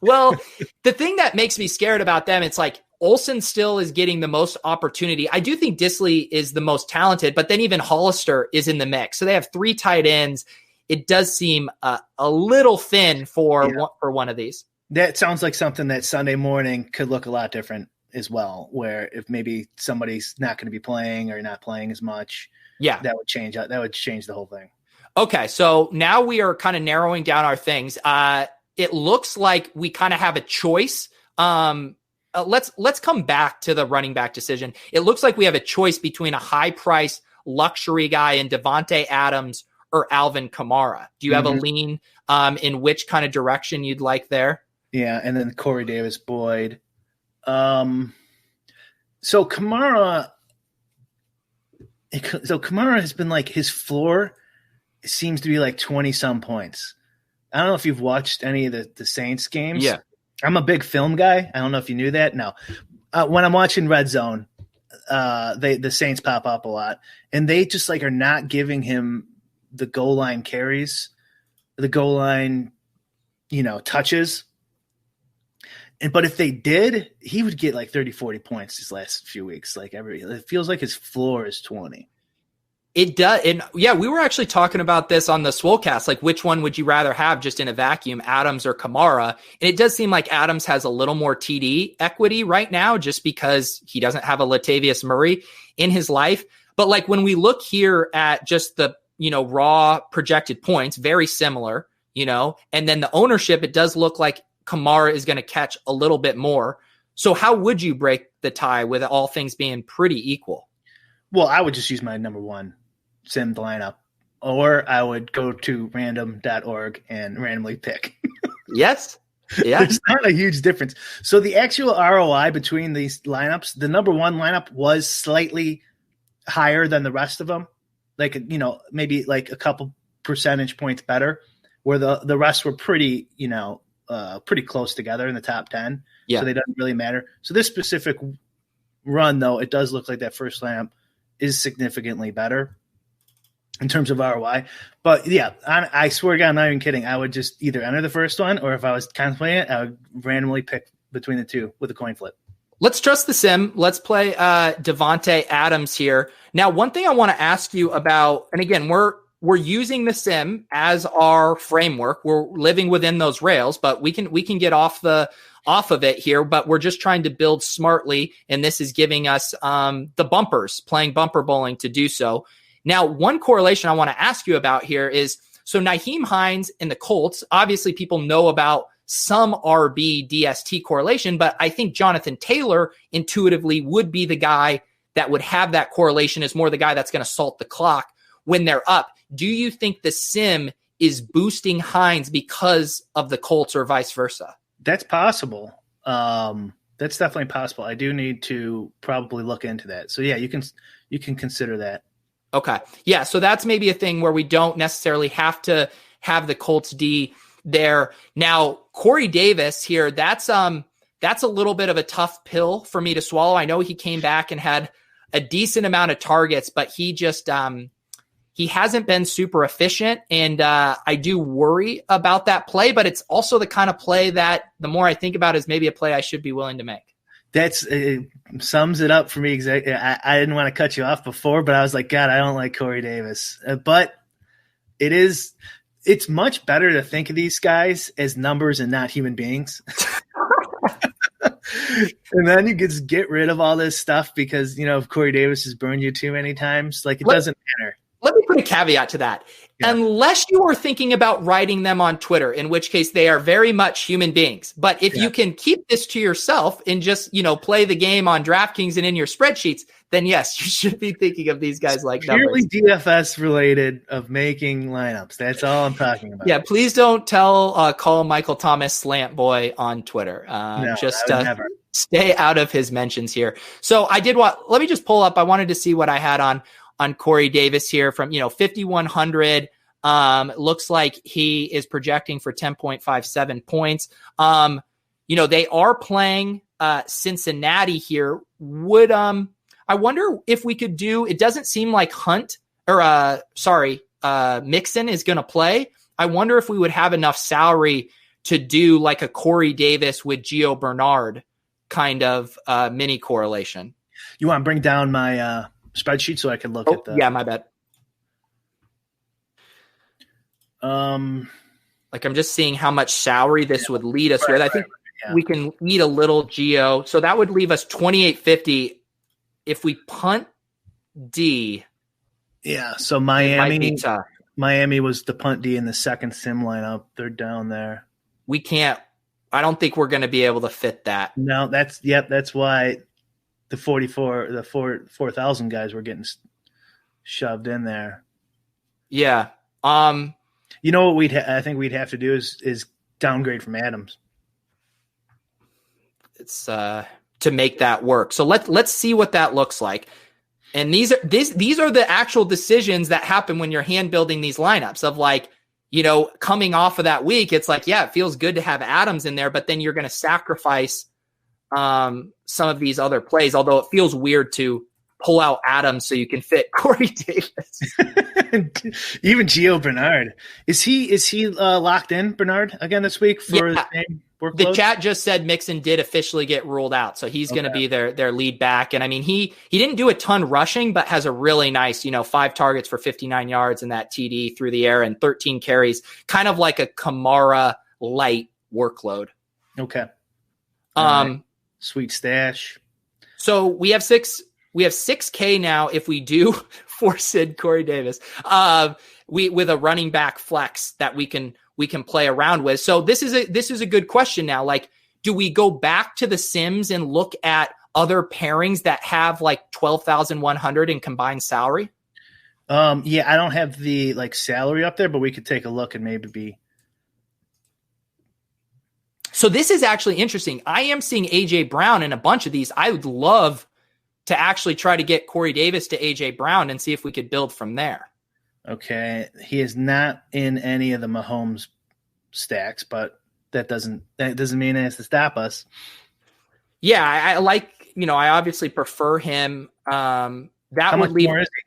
Well, the thing that makes me scared about them, it's like Olsen still is getting the most opportunity. I do think Dissly is the most talented, but then even Hollister is in the mix. So they have 3 tight ends. It does seem a little thin for one of these. That sounds like something that Sunday morning could look a lot different as well, where if maybe somebody's not going to be playing or not playing as much, that would change the whole thing. Okay, so now we are kind of narrowing down our things. It looks like we kind of have a choice. Let's come back to the running back decision. It looks like we have a choice between a high price luxury guy in Devontae Adams or Alvin Kamara. Do you have a lean in which kind of direction you'd like there? Yeah, and then Corey Davis-Boyd. So Kamara has been like his floor seems to be like 20 some points. I don't know if you've watched any of the Saints games. Yeah. I'm a big film guy. I don't know if you knew that. No. When I'm watching Red Zone, the Saints pop up a lot, and they just like are not giving him the goal line carries, the goal line, touches. But if they did, he would get like 30, 40 points these last few weeks. It feels like his floor is 20. It does. And yeah, we were actually talking about this on the Swolecast. Like, which one would you rather have just in a vacuum, Adams or Kamara? And it does seem like Adams has a little more TD equity right now just because he doesn't have a Latavius Murray in his life. But like when we look here at just the, raw projected points, very similar, and then the ownership, it does look like Kamara is going to catch a little bit more. So how would you break the tie with all things being pretty equal? Well, I would just use my number one sim lineup, or I would go to random.org and randomly pick. Yes. Yeah. There's not a huge difference. So the actual ROI between these lineups, the number one lineup was slightly higher than the rest of them. Like, maybe like a couple percentage points better, where the rest were pretty, pretty close together in the top 10. Yeah. So they doesn't really matter. So this specific run, though, it does look like that first lineup is significantly better in terms of ROI. But yeah, I swear to God, I'm not even kidding. I would just either enter the first one, or if I was contemplating it, I would randomly pick between the two with a coin flip. Let's trust the sim. Let's play Devontae Adams here. Now, one thing I want to ask you about, and again, we're using the sim as our framework. We're living within those rails, but we can get off of it here, but we're just trying to build smartly. And this is giving us the bumpers, playing bumper bowling to do so. Now, one correlation I want to ask you about here is, so Nyheim Hines and the Colts, obviously people know about some RB DST correlation, but I think Jonathan Taylor intuitively would be the guy that would have that correlation, is more the guy that's going to salt the clock when they're up. Do you think the sim is boosting Hines because of the Colts or vice versa? That's possible. That's definitely possible. I do need to probably look into that. So yeah, you can consider that. Okay. Yeah. So that's maybe a thing where we don't necessarily have to have the Colts D there. Now, Corey Davis here, that's a little bit of a tough pill for me to swallow. I know he came back and had a decent amount of targets, but he just, he hasn't been super efficient, and I do worry about that play, but it's also the kind of play that the more I think about is maybe a play I should be willing to make. It sums it up for me exactly. I didn't want to cut you off before, but I was like, God, I don't like Corey Davis. But it's much better to think of these guys as numbers and not human beings. And then you just get rid of all this stuff because, if Corey Davis has burned you too many times, it doesn't matter. Let me put a caveat to that. Yeah. Unless you are thinking about writing them on Twitter, in which case they are very much human beings. But if you can keep this to yourself and just, play the game on DraftKings and in your spreadsheets, then yes, you should be thinking of these guys like purely numbers. DFS related of making lineups. That's all I'm talking about. Yeah, please don't call Michael Thomas Slant Boy on Twitter. No, just never. Stay out of his mentions here. So let me just pull up. I wanted to see what I had on Corey Davis here from, 5,100. Looks like he is projecting for 10.57 points. They are playing Cincinnati here. I wonder if we could do, it doesn't seem like Mixon is going to play. I wonder if we would have enough salary to do like a Corey Davis with Gio Bernard kind of mini correlation. You want to bring down my spreadsheet so I can look at the. Yeah, my bad. I'm just seeing how much salary this would lead us with. I think we can eat a little Geo. So that would leave us 2,850 if we punt D. Yeah, so Miami was the punt D in the second sim lineup. They're down there. I don't think we're going to be able to fit that. No, that's why the 4,000 guys were getting shoved in there. Yeah. You know what I think we'd have to do is downgrade from Adams. It's to make that work. So let's see what that looks like. And these are the actual decisions that happen when you're hand building these lineups of like, coming off of that week. It's like, yeah, it feels good to have Adams in there, but then you're going to sacrifice some of these other plays. Although it feels weird to pull out Adams so you can fit Corey Davis. Even Gio Bernard. Is he locked in, Bernard, again this week for the same workload? The chat just said Mixon did officially get ruled out, so he's going to be their lead back. And I mean, he didn't do a ton rushing, but has a really nice, 5 targets for 59 yards and that TD through the air and 13 carries, kind of like a Kamara light workload. Okay. Sweet stash. So we have 6K now if we do force in Corey Davis. With a running back flex that we can play around with. So this is a good question now. Like, do we go back to the Sims and look at other pairings that have like 12,100 in combined salary? Yeah, I don't have the salary up there, but we could take a look and maybe be. So this is actually interesting. I am seeing AJ Brown in a bunch of these. I would love to actually try to get Corey Davis to AJ Brown and see if we could build from there. Okay. He is not in any of the Mahomes stacks, but that doesn't mean it has to stop us. Yeah. I obviously prefer him. How much more is he?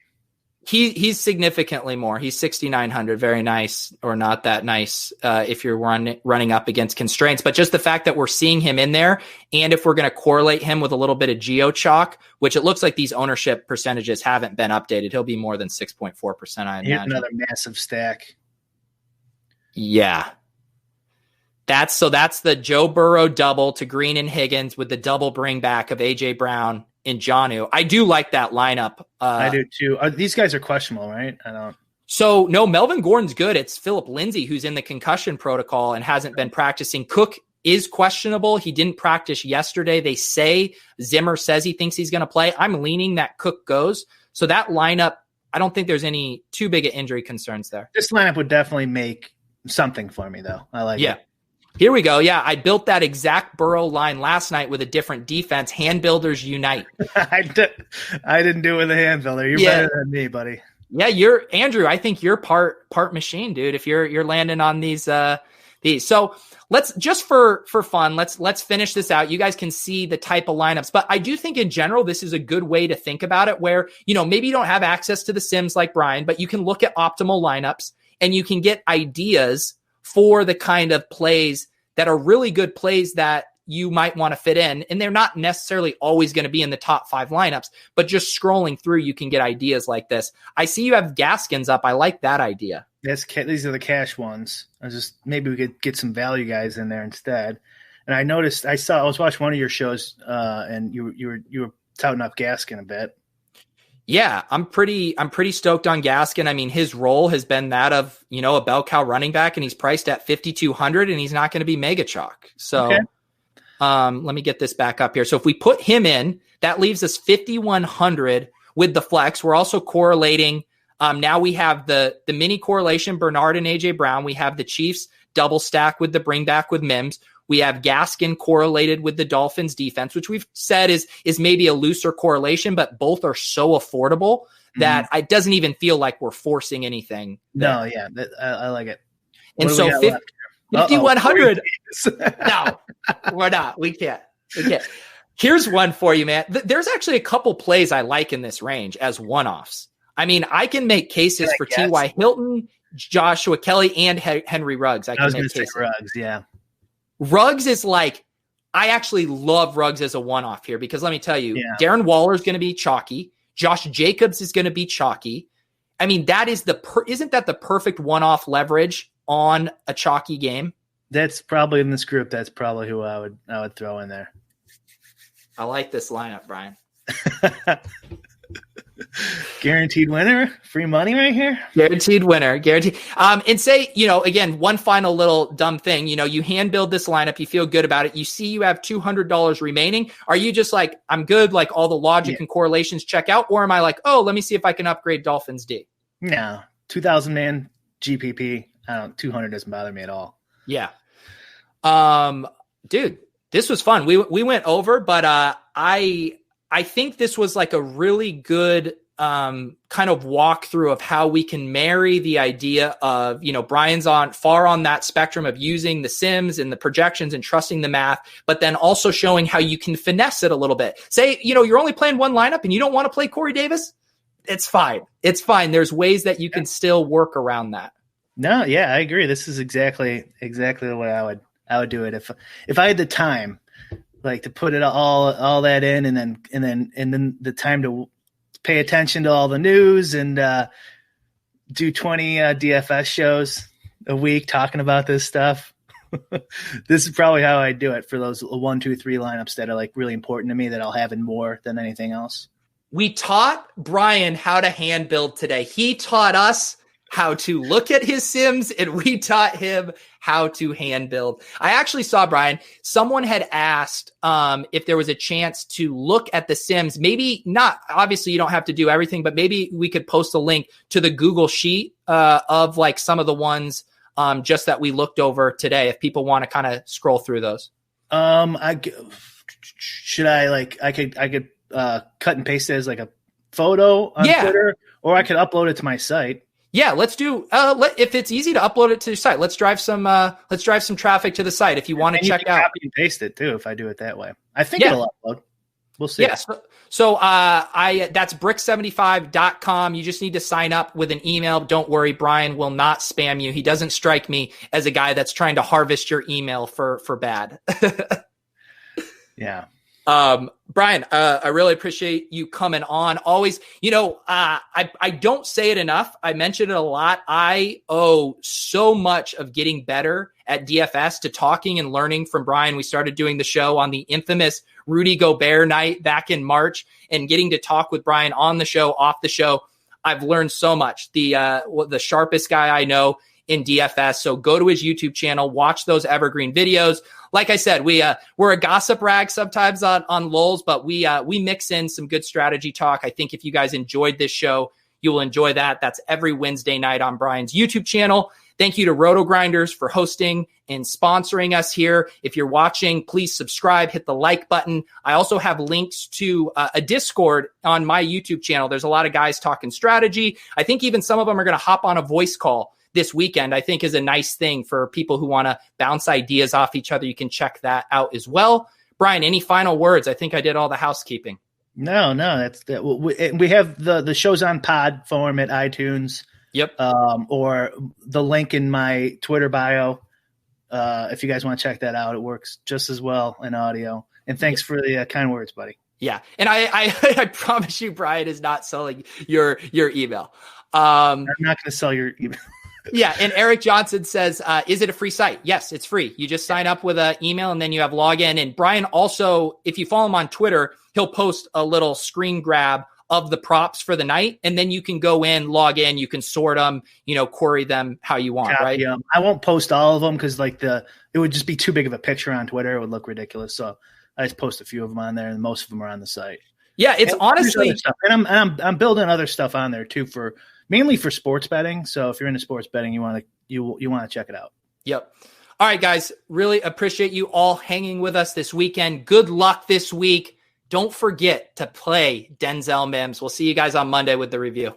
He's significantly more. He's 6,900. Very nice, or not that nice if you're running up against constraints. But just the fact that we're seeing him in there, and if we're going to correlate him with a little bit of geo chalk, which it looks like these ownership percentages haven't been updated, he'll be more than 6.4%. I imagine. Here's another massive stack. Yeah. That's the Joe Burrow double to Green and Higgins with the double bring back of AJ Brown and Jonnu. I do like that lineup. I do too. These guys are questionable, right? I don't. So no, Melvin Gordon's good. It's Phillip Lindsay who's in the concussion protocol and hasn't been practicing. Cook is questionable. He didn't practice yesterday. They say Zimmer says he thinks he's going to play. I'm leaning that Cook goes. So that lineup, I don't think there's any too big of injury concerns there. This lineup would definitely make something for me, though. I like it. Here we go. Yeah, I built that exact Burrow line last night with a different defense. Hand builders unite. I didn't do it with a hand builder. You're better than me, buddy. Yeah, Andrew. I think you're part machine, dude. If you're landing on these. So let's just for fun, let's finish this out. You guys can see the type of lineups, but I do think in general this is a good way to think about it. Where maybe you don't have access to the Sims like Brian, but you can look at optimal lineups and you can get ideas for the kind of plays that are really good plays that you might want to fit in. And they're not necessarily always going to be in the top 5 lineups, but just scrolling through, you can get ideas like this. I see you have Gaskins up. I like that idea. These are the cash ones. Maybe we could get some value guys in there instead. And I noticed, I was watching one of your shows and you were touting up Gaskin a bit. Yeah, I'm pretty stoked on Gaskin. I mean, his role has been that of, a bell cow running back, and he's priced at 5,200 and he's not going to be mega chalk. So okay. Let me get this back up here. So if we put him in, that leaves us 5,100 with the flex. We're also correlating. Now we have the mini correlation, Bernard and AJ Brown. We have the Chiefs double stack with the bring back with Mims. We have Gaskin correlated with the Dolphins defense, which we've said is maybe a looser correlation, but both are so affordable that it doesn't even feel like we're forcing anything there. No, yeah, I like it. And so 5,100. No, we're not. We can't. Here's one for you, man. There's actually a couple plays I like in this range as one-offs. I mean, I can make cases for T.Y. Hilton, Joshua Kelly, and Henry Ruggs. I was going to say Ruggs, yeah. Ruggs is like, I actually love Ruggs as a one-off here because let me tell you, Darren Waller is going to be chalky. Josh Jacobs is going to be chalky. I mean, that is isn't that the perfect one-off leverage on a chalky game? That's probably in this group. That's probably who I would throw in there. I like this lineup, Brian. Guaranteed winner, free money right here. Guaranteed winner, guaranteed. And say, again, one final little dumb thing. You hand build this lineup, you feel good about it. You see you have $200 remaining. Are you just like, I'm good, like all the logic and correlations check out? Or am I like, oh, let me see if I can upgrade Dolphins D? No, 2,000 man GPP. 200 doesn't bother me at all. Yeah. Dude, this was fun. We went over, but I I think this was like a really good kind of walkthrough of how we can marry the idea of, Brian's far on that spectrum of using the sims and the projections and trusting the math, but then also showing how you can finesse it a little bit. Say, you're only playing one lineup and you don't want to play Corey Davis. It's fine. It's fine. There's ways that you can still work around that. No, yeah, I agree. This is exactly the way I would do it if I had the time, like to put it all that in, and then the time to pay attention to all the news and do 20 DFS shows a week talking about this stuff. This is probably how I do it for those 1, 2, 3 lineups that are like really important to me that I'll have in more than anything else. We taught Brian how to hand build today. He taught us how to look at his sims, and we taught him how to hand build. I actually saw, Brian, someone had asked if there was a chance to look at the sims. Maybe not, obviously you don't have to do everything, but maybe we could post a link to the Google Sheet of like some of the ones just that we looked over today, if people want to kind of scroll through those. I could cut and paste it as like a photo on Twitter, or I could upload it to my site. Yeah, let's do. If it's easy to upload it to your site, let's drive some traffic to the site. If you want to check out, copy and paste it too. If I do it that way, I think it'll upload. We'll see. Yes. Yeah, so that's bric75.com. You just need to sign up with an email. Don't worry, Brian will not spam you. He doesn't strike me as a guy that's trying to harvest your email for bad. Yeah. Brian, I really appreciate you coming on. Always, I don't say it enough. I mention it a lot. I owe so much of getting better at DFS to talking and learning from Brian. We started doing the show on the infamous Rudy Gobert night back in March, and getting to talk with Brian on the show, off the show. I've learned so much. The sharpest guy I know in DFS. So go to his YouTube channel, watch those evergreen videos. Like I said, we're a gossip rag sometimes on lulz, but we mix in some good strategy talk. I think if you guys enjoyed this show, you will enjoy that. That's every Wednesday night on Brian's YouTube channel. Thank you to RotoGrinders for hosting and sponsoring us here. If you're watching, please subscribe, hit the like button. I also have links to a Discord on my YouTube channel. There's a lot of guys talking strategy. I think even some of them are going to hop on a voice call this weekend. I think is a nice thing for people who want to bounce ideas off each other. You can check that out as well. Brian, any final words? I think I did all the housekeeping. No, that's that. We have the shows on pod form at iTunes. Yep. Or the link in my Twitter bio. If you guys want to check that out, it works just as well in audio. And thanks for the kind words, buddy. Yeah. And I promise you, Brian is not selling your email. I'm not going to sell your email. Yeah. And Eric Johnson says, is it a free site? Yes, it's free. You just sign up with an email and then you have login. And Brian also, if you follow him on Twitter, he'll post a little screen grab of the props for the night. And then you can go in, log in, you can sort them, query them how you want, right? Yeah. I won't post all of them because it would just be too big of a picture on Twitter. It would look ridiculous. So I just post a few of them on there and most of them are on the site. Yeah. It's honestly, and I'm building other stuff on there too mainly for sports betting. So if you're into sports betting, you want to check it out. Yep. All right, guys, really appreciate you all hanging with us this weekend. Good luck this week. Don't forget to play Denzel Mims. We'll see you guys on Monday with the review.